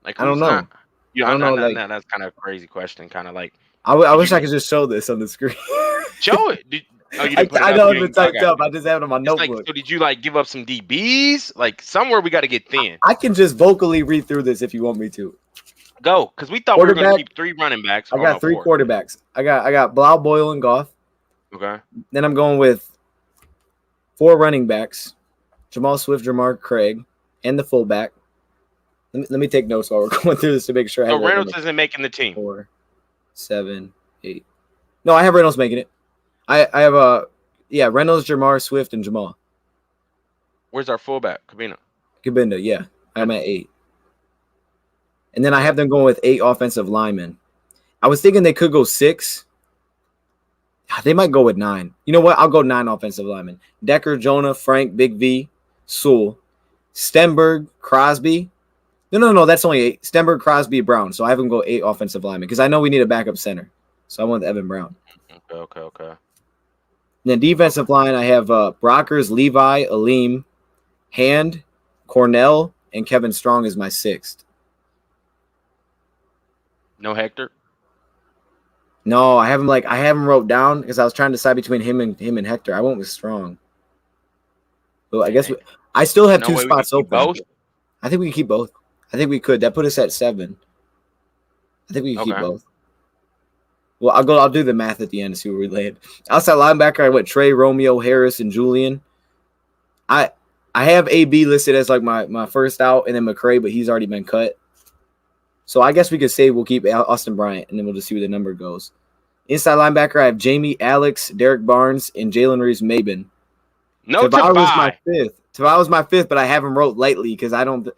Like I don't know. I don't know. That's kind of a crazy question. Kind of like. I wish I could just show this on the screen. Show it. You didn't put it I up? know it's typed up. I just have it on my notebook. Like, so did you like give up some DBs? Like somewhere we got to get thin. I can just vocally read through this if you want me to. Go, because we thought we were going to keep 3 running backs. I got 3 quarterbacks. I got Blau, Boyle, and Goff. Okay. Then I'm going with 4 running backs: Jamal Swift, Jamar Craig, and the fullback. Let me take notes while we're going through this to make sure. So Reynolds isn't making the team. 4, 7, 8. No, I have Reynolds making it. I have Reynolds, Jamar, Swift, and Jamal. Where's our fullback? Kabinda, yeah. I'm at 8. And then I have them going with 8 offensive linemen. I was thinking they could go 6. They might go with 9. You know what? I'll go 9 offensive linemen. Decker, Jonah, Frank, Big V, Sewell, Stenberg, Crosby. No. That's only 8. Stenberg, Crosby, Brown. So I have them go 8 offensive linemen because I know we need a backup center. So I went with Evan Brown. Okay. And then defensive line, I have Brockers, Levi, Aleem, Hand, Cornell, and Kevin Strong is my 6th. No Hector? No, I have him wrote down because I was trying to decide between him and Hector. I went with Strong. But I guess I still have 2 spots open. Both? I think we can keep both. I think we could. That put us at 7. I think we can keep both. Well, I'll do the math at the end to see where we land. Outside linebacker, I went Trey, Romeo, Harris, and Julian. I have AB listed as like my first out, and then McCray, but he's already been cut. So I guess we could say we'll keep Austin Bryant, and then we'll just see where the number goes. Inside linebacker, I have Jamie, Alex, Derek Barnes, and Jalen Reese-Mabin. No, Tavai was my 5th. Tavai was my 5th, but I have him wrote lightly because I don't.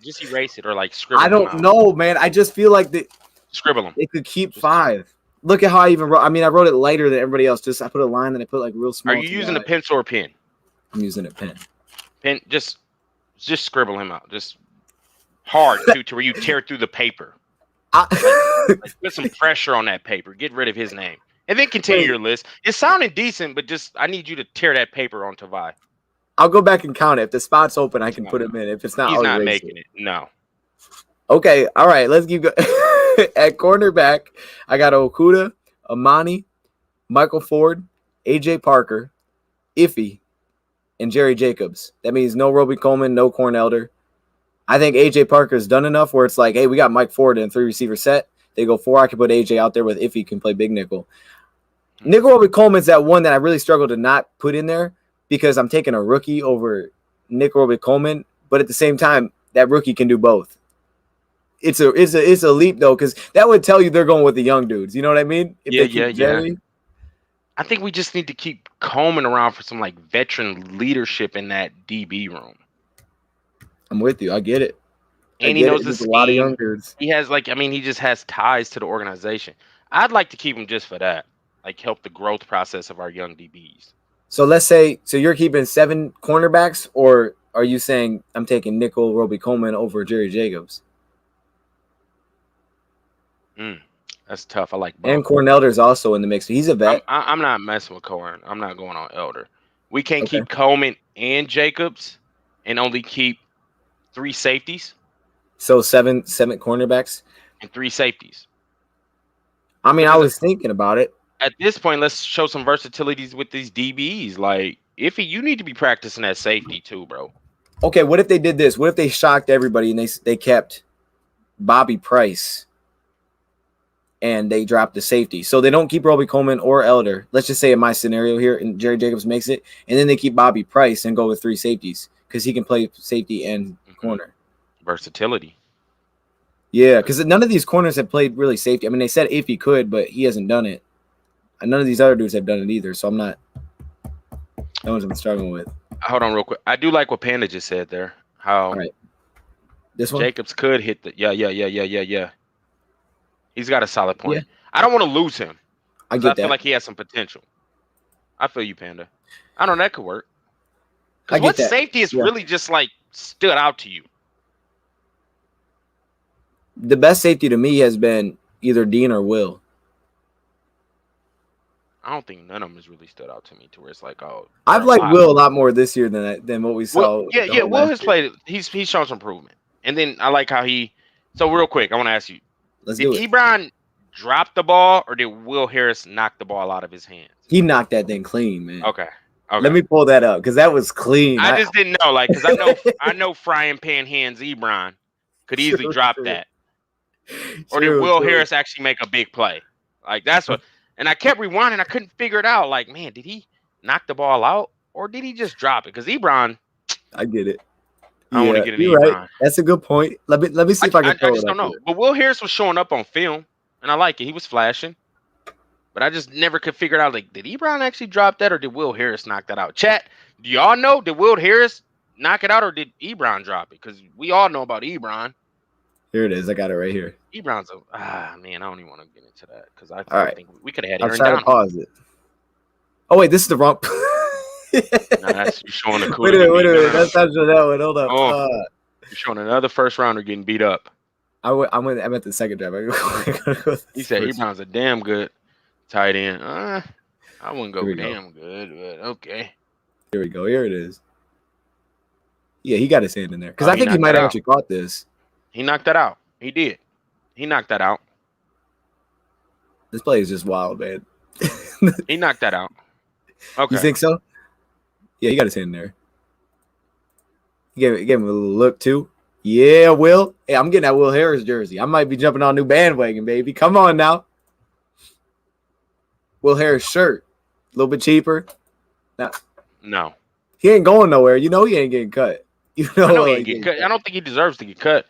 Just erase it or like scribble. I don't know, man. I just feel like scribble them. They could keep 5. Look at how I even wrote. I mean, I wrote it lighter than everybody else. Just I put a line and I put like real small. Are you using a pencil or pen? I'm using a pen. Pen. Just scribble him out. Just hard to where you tear through the paper. Like put some pressure on that paper. Get rid of his name, and then continue your list. It sounded decent, but just I need you to tear that paper on Tavai. I'll go back and count it. If the spot's open, I can put him in. If it's not, he's not making it. No. Okay. All right. Let's keep going. At cornerback, I got Okuda, Amani, Michael Ford, AJ Parker, Iffy, and Jerry Jacobs. That means no Roby Coleman, no Corn Elder. I think AJ Parker's done enough where it's like, hey, we got Mike Ford in 3 receiver set. They go 4. I can put AJ out there with Iffy can play big nickel. Nickel Roby Coleman's that one that I really struggle to not put in there because I'm taking a rookie over Nickel Roby Coleman. But at the same time, that rookie can do both. It's a leap though, because that would tell you they're going with the young dudes. You know what I mean? Yeah. I think we just need to keep Coleman around for some like veteran leadership in that DB room. I'm with you. I get it. And he knows the scheme. A lot of young dudes. He has he just has ties to the organization. I'd like to keep him just for that, like help the growth process of our young DBs. So let's say, you're keeping 7 cornerbacks, or are you saying I'm taking Nickel Roby Coleman over Jerry Jacobs? That's tough. I like both. And Corn Elder's also in the mix. He's a vet. I'm not messing with Corn. I'm not going on Elder. We can't keep Coleman and Jacobs and only keep 3 safeties. So 7 cornerbacks and 3 safeties. I mean, I was thinking about it. At this point, let's show some versatilities with these DBs. Like, you need to be practicing that safety too, bro. Okay, what if they did this? What if they shocked everybody and they kept Bobby Price and they dropped the safety? So they don't keep Roby Coleman or Elder. Let's just say in my scenario here, and Jerry Jacobs makes it, and then they keep Bobby Price and go with 3 safeties because he can play safety and corner. Versatility. Yeah, because none of these corners have played really safety. I mean, they said if he could, but he hasn't done it. And none of these other dudes have done it either. So I'm not. That one's I'm struggling with. Hold on real quick. I do like what Panda just said there. How All right. This one? Jacobs could hit the yeah. He's got a solid point. Yeah. I don't want to lose him. I get I feel that. like he has some potential. I feel you, Panda. I don't know, that could work. I Because get what that. safety is Yeah. really just like stood out to you? The best safety to me has been either Dean or Will. I don't think none of them has really stood out to me to where it's like, oh. I've liked Will a lot more this year than what we saw. Will has played. He's shown some improvement. And then I like how he. So real quick, I want to ask you: Let's do it. Did Ebron drop the ball, or did Will Harris knock the ball out of his hands? He knocked that thing clean, man. Okay. Let me pull that up because that was clean. I just didn't know, like, because I know frying pan hands Ebron could easily drop that. Or did Will Harris actually make a big play? Like that's what. And I kept rewinding. I couldn't figure it out. Like, man, did he knock the ball out, or did he just drop it? Because Ebron. I get it. I want to get an Ebron. Right. That's a good point. Let me see if I can. I just don't know. But Will Harris was showing up on film, and I like it. He was flashing. But I just never could figure it out. Like, did Ebron actually drop that, or did Will Harris knock that out? Chat, do y'all know? Did Will Harris knock it out, or did Ebron drop it? Because we all know about Ebron. Here it is. I got it right here. Ebron's man. I don't even want to get into that because I think we could have had I'm Aaron trying Donald. to pause it. Oh wait, this is the wrong. Nah, that's you showing a cool. Wait a minute. That's not that one. Hold up. Oh, you're showing another first rounder getting beat up. I'm at the second drive. He said Ebron's a damn good tight end. I wouldn't go damn good, but okay. Here we go. Here it is. Yeah, he got his hand in there because I think he might have actually caught this. He knocked that out. He did. He knocked that out. This play is just wild, man. He knocked that out. Okay. You think so? Yeah, he got his hand in there. He gave him a little look too. Yeah, Will. Hey, I'm getting that Will Harris jersey. I might be jumping on a new bandwagon, baby. Come on now. Will Harris shirt. A little bit cheaper. No. He ain't going nowhere. You know he ain't getting cut. You know I know he ain't getting cut. I don't think he deserves to get cut.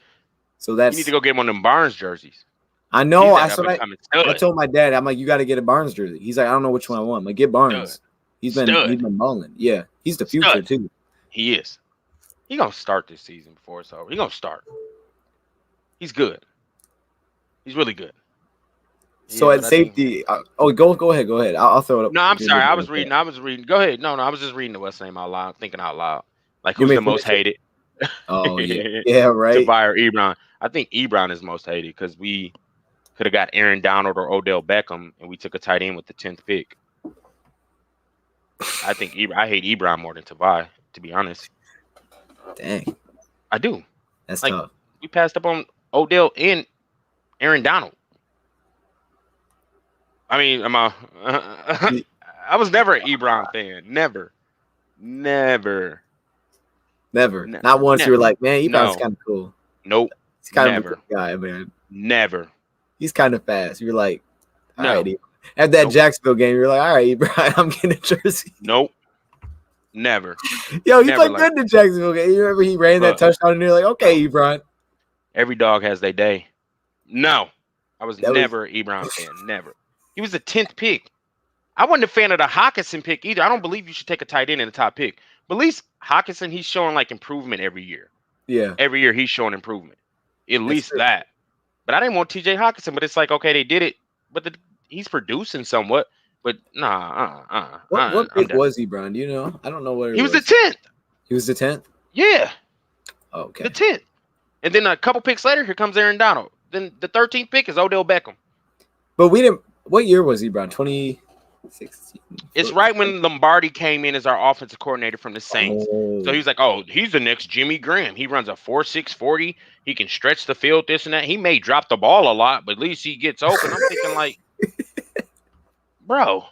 So that's you need to go get one of them Barnes jerseys. I know. I told my dad, I'm like, you got to get a Barnes jersey. He's like, I don't know which one I want. I'm like, get Barnes. He's been balling. Yeah, he's the future too. He is. He gonna start this season before it's over. He gonna start. He's good. He's really good. So at safety, go ahead. I'll throw it up. No, I'm sorry. I was reading. Go ahead. No, I was just reading the West name out loud, thinking out loud. Like who's the most hated? Oh yeah, right. Tobias or Ebron. I think Ebron is most hated because we could have got Aaron Donald or Odell Beckham, and we took a tight end with the 10th pick. I think I hate Ebron more than Tobias, to be honest. Dang, I do. That's like, tough. We passed up on Odell and Aaron Donald. I mean, I was never an Ebron fan. Never. Not once you were like, man, Ebron's kind of cool. Nope. He's kind of a good guy, man. Never. He's kind of fast. You're like, all right, Ebron. At that Jacksonville game, you're like, all right, Ebron, I'm getting a jersey. Nope. Never. Yo, he played good in the Jacksonville game. You remember he ran that touchdown and you're like, okay, Ebron. Every dog has their day. No. I was never an Ebron fan. Never. He was the 10th pick. I wasn't a fan of the Hockenson pick either. I don't believe you should take a tight end in the top pick. But at least Hockenson, he's showing like improvement every year. Yeah. Every year he's showing improvement. At least that. But I didn't want TJ Hockenson. But it's like, okay, they did it. But he's producing somewhat. But What pick was he, Brian? Do you know? I don't know what he was. The 10th. He was the 10th? Yeah. Okay. The 10th. And then a couple picks later, here comes Aaron Donald. Then the 13th pick is Odell Beckham. But we didn't. What year was he, Brian? 2016. It's right when Lombardi came in as our offensive coordinator from the Saints. Oh. So he was like, oh, he's the next Jimmy Graham. He runs a 4.6 40. He can stretch the field, this and that. He may drop the ball a lot, but at least he gets open. I'm thinking like, bro,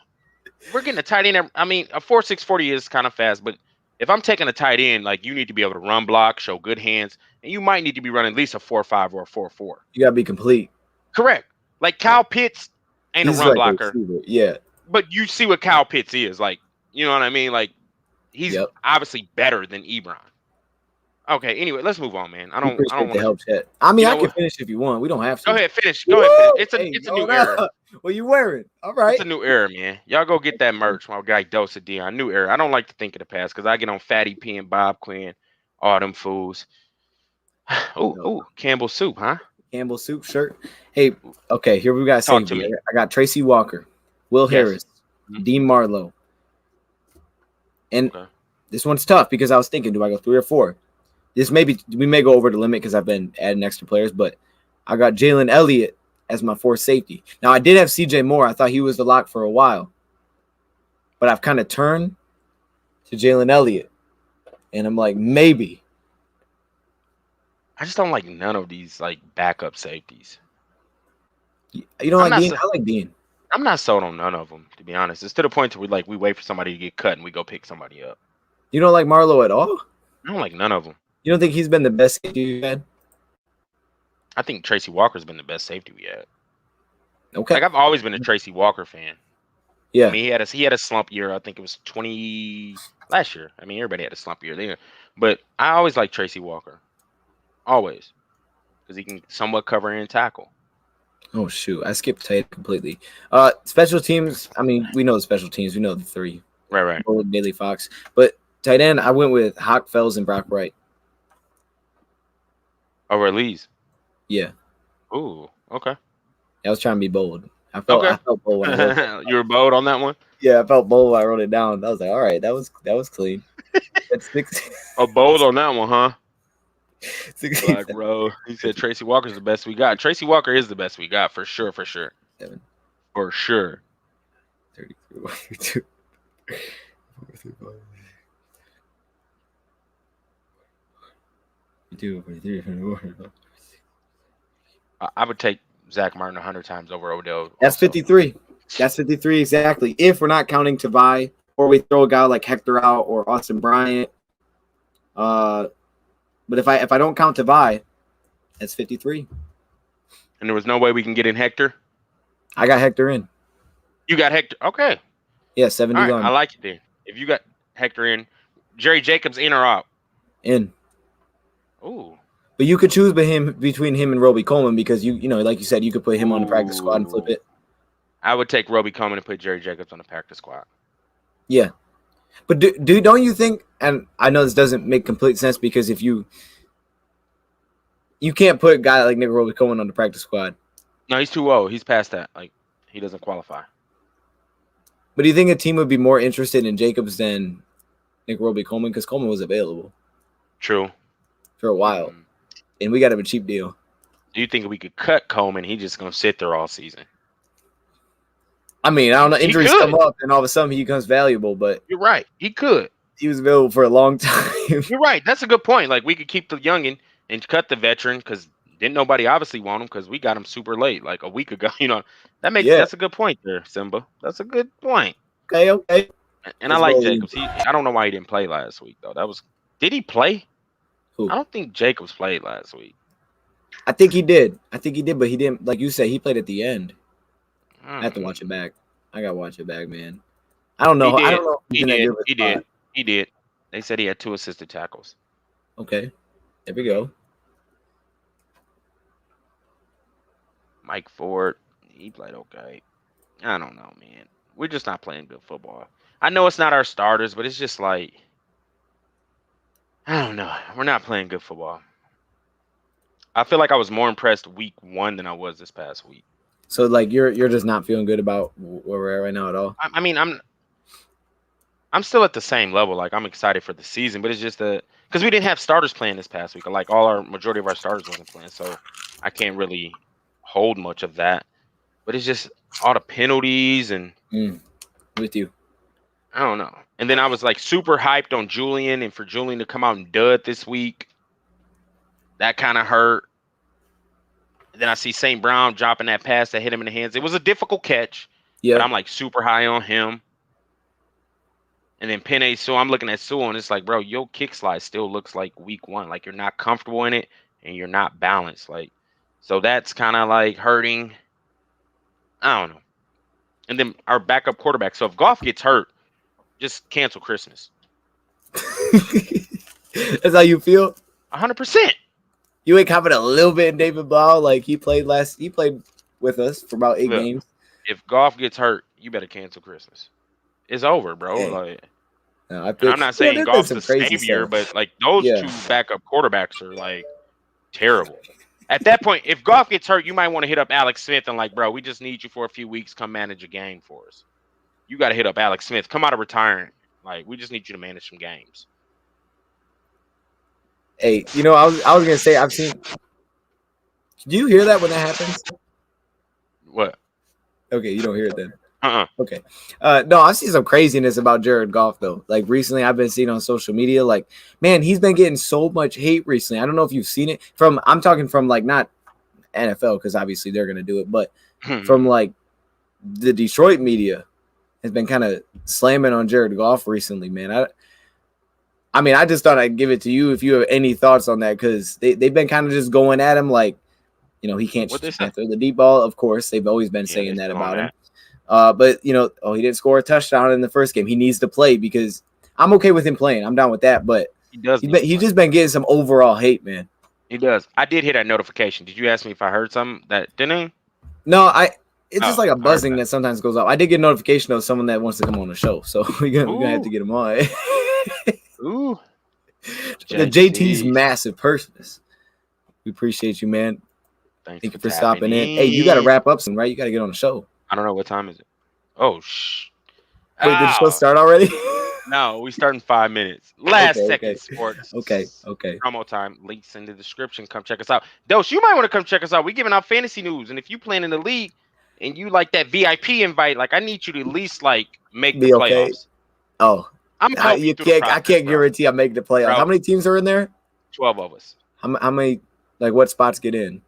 we're getting a tight end. I mean, a 4.6 40 is kind of fast, but if I'm taking a tight end, like you need to be able to run block, show good hands, and you might need to be running at least a 4.5 or a 4.4. You got to be complete. Correct. Like Kyle Pitts ain't He's a run like blocker. Yeah. But you see what Kyle Pitts is. Like, you know what I mean? Like, he's obviously better than Ebron. Okay. Anyway, let's move on, man. I We don't appreciate want the to. help, chat. I mean, You I know can what? finish if you want. We don't have Go to. ahead, finish. Go Woo! ahead, finish. Hey, It's a new hold era. up. What you wearing? All It's right. a new era, man. Y'all go get that merch. My guy Dose of Dion. New era. I don't like to think of the past because I get on Fatty P and Bob Quinn, all them fools. No, Ooh, Campbell soup, huh? Campbell soup shirt. Hey, okay, here we got Talk to safety. me. I got Tracy Walker, Will Yes. Harris, Dean Marlowe. And Okay. this one's tough because I was thinking, do I go 3 or 4? We may go over the limit because I've been adding extra players, but I got Jalen Elliott as my 4th safety. Now I did have CJ Moore. I thought he was the lock for a while, but I've kind of turned to Jalen Elliott, and I'm like, maybe. I just don't like none of these like backup safeties. You don't I'm like not. Dean? I like Dean. I'm not sold on none of them, to be honest. It's to the point where we wait for somebody to get cut and we go pick somebody up. You don't like Marlowe at all? I don't like none of them. You don't think he's been the best safety you had? I think Tracy Walker's been the best safety we had. Okay. Like I've always been a Tracy Walker fan. Yeah. I mean, he had a slump year. I think it was 20 last year. I mean, everybody had a slump year there, but I always like Tracy Walker, always, because he can somewhat cover and tackle. Oh shoot, I skipped tight completely. Special teams. I mean, we know the special teams. We know the 3. Right. Bowling, Bailey Fox, but tight end. I went with Hawk Fells and Brock Wright. Over Lee's. Yeah. Ooh, okay. I was trying to be bold. I felt bold when I wrote it. You were bold on that one. Yeah, I felt bold when I wrote it down. I was like, all right, that was clean. That's 6. Oh, bold on that one, huh? 16. Black bro. He said Tracy Walker's the best we got. Tracy Walker is the best we got for sure. 7. For sure. 33, 1, 2, 43, 44. I would take Zach Martin 100 times over Odell. That's also. 53. That's 53 exactly. If we're not counting Tavai, or we throw a guy like Hector out or Austin Bryant. But if I don't count Tavai, that's 53. And there was no way we can get in Hector. I got Hector in. You got Hector. Okay. Yeah, 71. All right, I like it then. If you got Hector in, Jerry Jacobs in or out? In. Ooh. But you could choose between him and Roby Coleman because you know, like you said, you could put him on the practice squad and flip it. I would take Roby Coleman and put Jerry Jacobs on the practice squad. Yeah. But don't you think, and I know this doesn't make complete sense because if you can't put a guy like Nick Roby Coleman on the practice squad. No, he's too old. He's past that. Like, he doesn't qualify. But do you think a team would be more interested in Jacobs than Nick Roby Coleman? Because Coleman was available. True. For a while. And we got him a cheap deal. Do you think we could cut Coleman? He's just going to sit there all season. I mean, I don't know. Injuries come up, and all of a sudden he becomes valuable. But you're right. He could. He was available for a long time. You're right. That's a good point. Like, we could keep the youngin and cut the veteran because didn't nobody obviously want him because we got him super late, like a week ago. You know, that's a good point there, Simba. That's a good point. Okay. And I like Jacobs. I don't know why he didn't play last week though. Did he play? Who? I don't think Jacobs played last week. I think he did, but he didn't. Like you said, he played at the end. I have to watch it back. I gotta watch it back, man. I don't know. I don't know. He did. They said he had 2 assisted tackles. Okay. There we go. Mike Ford, he played okay. I don't know, man. We're just not playing good football. I know it's not our starters, but it's just like, I don't know. We're not playing good football. I feel like I was more impressed week 1 than I was this past week. So, like, you're just not feeling good about where we're at right now at all? I mean, I'm still at the same level. Like, I'm excited for the season, but it's just because we didn't have starters playing this past week. Like, majority of our starters wasn't playing, so I can't really hold much of that. But it's just all the penalties and with you. I don't know. And then I was like super hyped on Julian and for Julian to come out and dud this week. That kind of hurt. And then I see St. Brown dropping that pass that hit him in the hands. It was a difficult catch. Yeah. But I'm like super high on him. And then Penny Sewell, I'm looking at Sewell and it's like, bro, your kick slide still looks like week 1. Like you're not comfortable in it and you're not balanced. Like, so that's kind of like hurting. I don't know. And then our backup quarterback. So if Goff gets hurt, just cancel Christmas. That's how you feel? 100%. You ain't confident a little bit in David Blau. Like he played with us for about 8 games. If Goff gets hurt, you better cancel Christmas. It's over, bro. Hey. Like, No, and I'm not saying Goff's the savior, stuff. but like those two backup quarterbacks are like terrible. At that point, if Goff gets hurt, you might want to hit up Alex Smith and like, bro, we just need you for a few weeks. Come manage a game for us. You got to hit up Alex Smith. Come out of retirement. Like, we just need you to manage some games. Hey, I was gonna say I've seen. Do you hear that when that happens? What? Okay, you don't hear it then. Okay. No, I see some craziness about Jared Goff though. Like recently, I've been seeing on social media. Like, man, he's been getting so much hate recently. I don't know if you've seen it from. I'm talking from like not NFL because obviously they're gonna do it, but from like the Detroit media has been kind of slamming on Jared Goff recently, man. I mean, I just thought I'd give it to you if you have any thoughts on that because they've been kind of just going at him like, he can't throw the deep ball. Of course, they've always been saying that about him. But he didn't score a touchdown in the first game. He needs to play because I'm okay with him playing. I'm down with that. But he's just been getting some overall hate, man. He does. I did hear that notification. Did you ask me if I heard something that didn't? No, it's just like a buzzing that sometimes goes off. I did get a notification of someone that wants to come on the show, so we're gonna have to get him on. Ooh, the JT's massive purpose. We appreciate you, man. Thank you for stopping in. Hey, you got to wrap up soon, right? You got to get on the show. I don't know what time is it. Oh, Wait, did the show start already? No, we start in 5 minutes. Last second sports. Okay. Promo time. Links in the description. Come check us out. Dose, you might want to come check us out. We're giving out fantasy news, and if you playing in the league and you like that VIP invite, like I need you to at least like make the playoffs. Oh, I can't guarantee I make the playoffs. Bro. How many teams are in there? 12 of us. How many? Like what spots get in?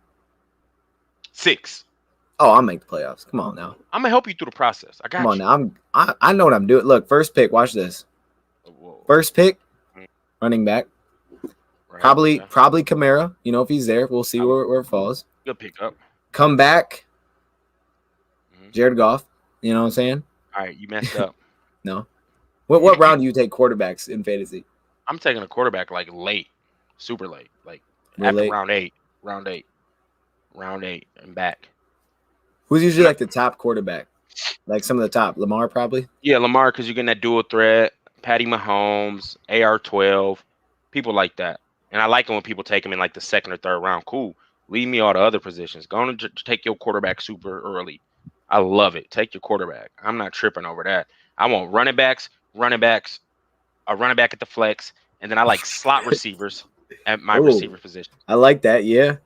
6. Oh, I'll make the playoffs. Come on now. I'm gonna help you through the process. I got you. Come on now. I know what I'm doing. Look, first pick. Watch this. Whoa. First pick, running back. Right, probably Kamara. If he's there, we'll see where it falls. Good pickup. Come back. Jared Goff. You know what I'm saying? All right, you messed up. No. What round do you take quarterbacks in fantasy? I'm taking a quarterback like late, super late, like after late. round eight, and back. Who's usually like the top quarterback? Like some of the top, Lamar probably. Yeah, Lamar, because you're getting that dual threat. Patty Mahomes, AR-12, people like that. And I like it when people take him in like the second or third round. Cool. Leave me all the other positions. Go on and take your quarterback super early. I love it. Take your quarterback. I'm not tripping over that. I want running backs, a running back at the flex, and then I like slot receivers at my receiver position. I like that. Yeah.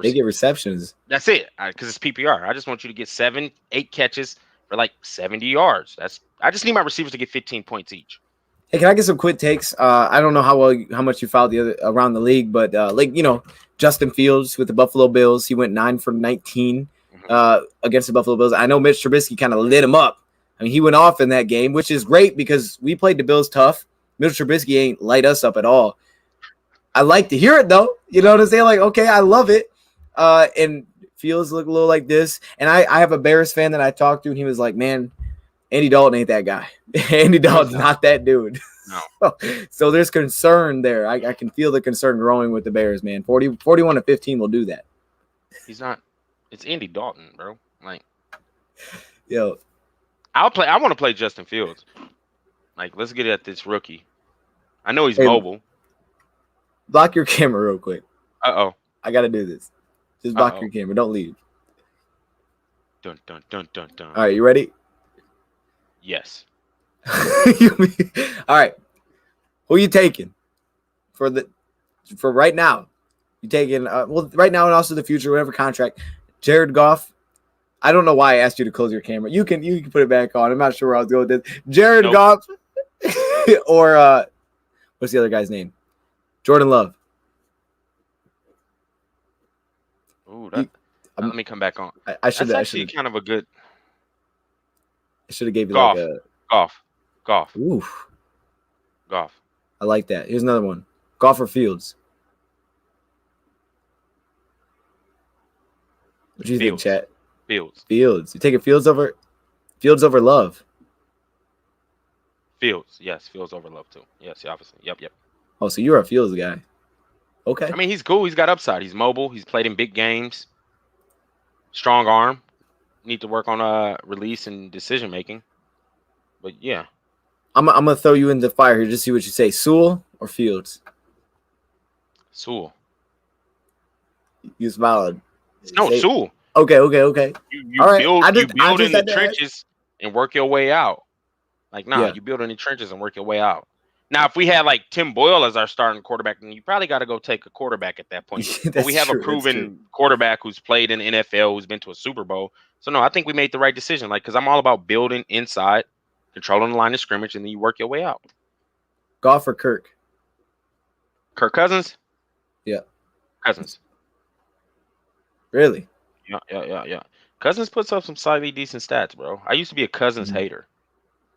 They get receptions. That's it. Because it's PPR. I just want you to get 7-8 catches for like 70 yards. I just need my receivers to get 15 points each. Hey, can I get some quick takes? I don't know how much you followed around the league, but Justin Fields with the Buffalo Bills, he went 9 for 19 against the Buffalo Bills. I know Mitch Trubisky kind of lit him up. I mean, he went off in that game, which is great because we played the Bills tough. Mitch Trubisky ain't light us up at all. I like to hear it though. You know what I'm saying? Like, okay, I love it. And Fields look a little like this. And I have a Bears fan that I talked to, and he was like, man, Andy Dalton ain't that guy. Andy Dalton's not that dude. No. So there's concern there. I can feel the concern growing with the Bears, man. 41-15 will do that. He's not. It's Andy Dalton, bro. Like, yo, I want to play Justin Fields. Like, let's get at this rookie. I know he's mobile. Block your camera real quick. Uh-oh. I got to do this. Just block your camera. Don't leave. Dun, dun, dun, dun, dun. All right, you ready? Yes. All right. Who you taking for right now? You taking right now and also the future, whatever contract. Jared Goff. I don't know why I asked you to close your camera. You can put it back on. I'm not sure where I was going with this. Jared Goff or what's the other guy's name? Jordan Love. Ooh, let me come back on. I should actually kind of a good. I should have gave you Goff. like a Goff. Ooh. Goff. I like that. Here's another one. Goff or Fields. What do you think, Chat? Fields. You taking Fields over Love? Fields. Yes, Fields over Love too. Yes, obviously. Yep. Oh, so you're a Fields guy. Okay. I mean, he's cool. He's got upside. He's mobile. He's played in big games. Strong arm. Need to work on release and decision making. But yeah, I'm gonna throw you in the fire here. Just see what you say. Sewell or Fields? Sewell. You smiled. No, Sewell. Okay. You All right. build in the trenches and work your way out. Like, Yeah. you build in the trenches and work your way out. Now, if we had like Tim Boyle as our starting quarterback, then you probably got to go take a quarterback at that point. But we have a proven quarterback who's played in the NFL, who's been to a Super Bowl. So no, I think we made the right decision. Like, because I'm all about building inside, controlling the line of scrimmage, and then you work your way out. Goff or Kirk? Kirk Cousins? Yeah. Cousins. Really? Yeah. Cousins puts up some slightly decent stats, bro. I used to be a Cousins hater.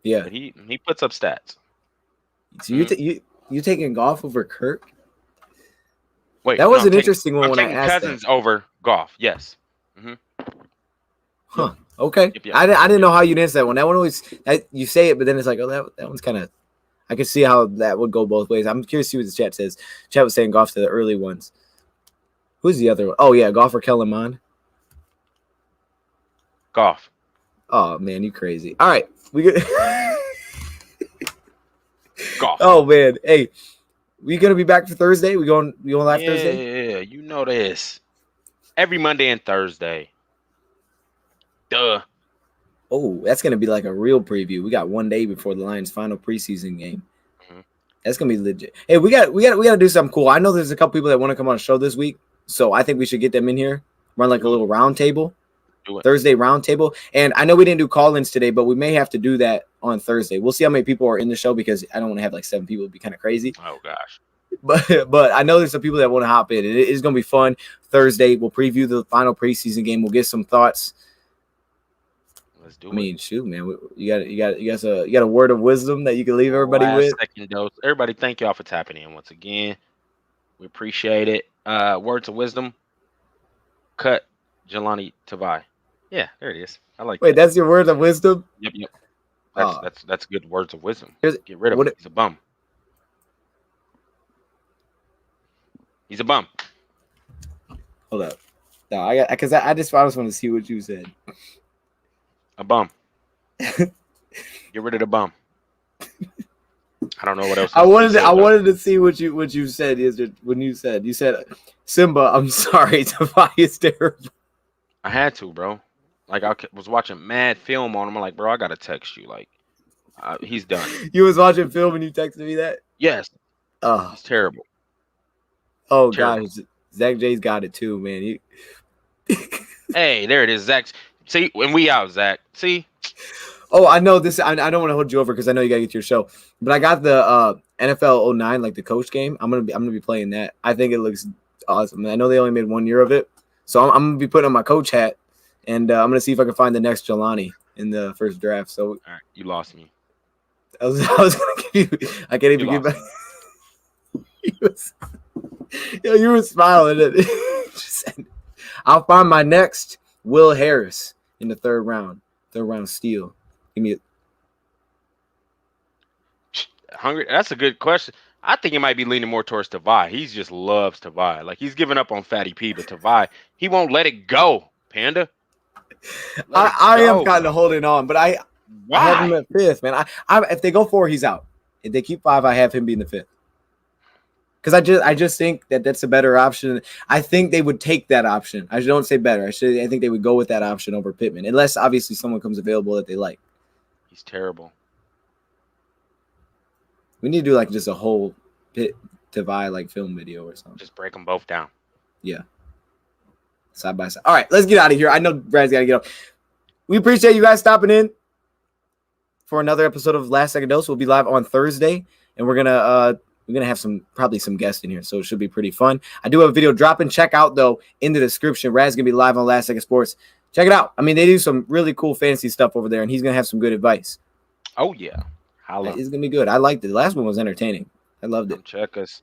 Yeah. But he puts up stats. So you taking Goff over Kirk? Wait, that was an interesting one. I'm when taking I asked Cousins over Goff. Yes. Huh. Okay. Yep. I didn't know how you'd answer that one. That one always you say it, but then it's like, oh, that one's kind of. I can see how that would go both ways. I'm curious to see what the chat says. Chat was saying Goff to the early ones. Who's the other one? Oh yeah, Goff or Kellen Mond? Goff. Oh man, you crazy. All right, we good. Goff. Oh man, hey, we gonna be back for Thursday? We going live Thursday? Yeah, you know this. Every Monday and Thursday. Duh. Oh, that's gonna be like a real preview. We got 1 day before the Lions' final preseason game. That's gonna be legit. Hey, we got to do something cool. I know there's a couple people that want to come on the show this week, so I think we should get them in here. Run like a little round table. Thursday round table. And I know we didn't do call-ins today, but we may have to do that on Thursday. We'll see how many people are in the show because I don't want to have like 7 people. It'd be kind of crazy. Oh gosh. But I know there's some people that want to hop in. It is going to be fun. Thursday, we'll preview the final preseason game. We'll get some thoughts. Let's do it. I mean, shoot, man. You got a word of wisdom that you can leave everybody with. Second dose. Everybody, thank y'all for tapping in once again. We appreciate it. Words of wisdom. Cut Jelani Tavai. Yeah, there it is. I like. Wait, that's your word of wisdom? Yep. That's good words of wisdom. Get rid of him. He's a bum. He's a bum. Hold up. No, I just want to see what you said. A bum. Get rid of the bum. I don't know what else. I wanted to see what you said when you said Simba. I'm sorry, Tavai is terrible. I had to, bro. Like I was watching mad film on him. I'm like, bro, I gotta text you. Like, he's done. You was watching film and you texted me that? Yes. Oh, he's terrible. Oh gosh, Zach J's got it too, man. Hey, there it is, Zach. See, when we out, Zach. See. Oh, I know this. I don't want to hold you over because I know you gotta get to your show. But I got the NFL 09, like the coach game. I'm gonna be playing that. I think it looks awesome. I know they only made 1 year of it, so I'm gonna be putting on my coach hat, and I'm gonna see if I can find the next Jelani in the first draft. So, all right, you lost me. I was gonna give you. I can't even give back. You were smiling. I'll find my next Will Harris in the third round steal. Give me hungry. That's a good question. I think it might be leaning more towards Tavai. He just loves Tavai. Like he's giving up on Fatty P, but Tavai, he won't let it go. Panda. I am kind of holding on, but I have him at 5th, man. I if they go 4, he's out. If they keep 5, I have him being the 5th. Because I just think that's a better option. I think they would take that option. I don't say better. I think they would go with that option over Pittman, unless obviously someone comes available that they like. He's terrible. We need to do like just a whole Pitt Tavai like film video or something. Just break them both down. Yeah. Side by side. All right, let's get out of here. I know Brad's got to get up. We appreciate you guys stopping in for another episode of Last Second Dose. We'll be live on Thursday, and we're gonna have probably some guests in here, so it should be pretty fun. I do have a video dropping. Check out though in the description. Rad's gonna be live on Last Second Sports. Check it out. I mean, they do some really cool fantasy stuff over there, and he's gonna have some good advice. Oh yeah, it's gonna be good. I liked it. The last one was entertaining. I loved it. Check us.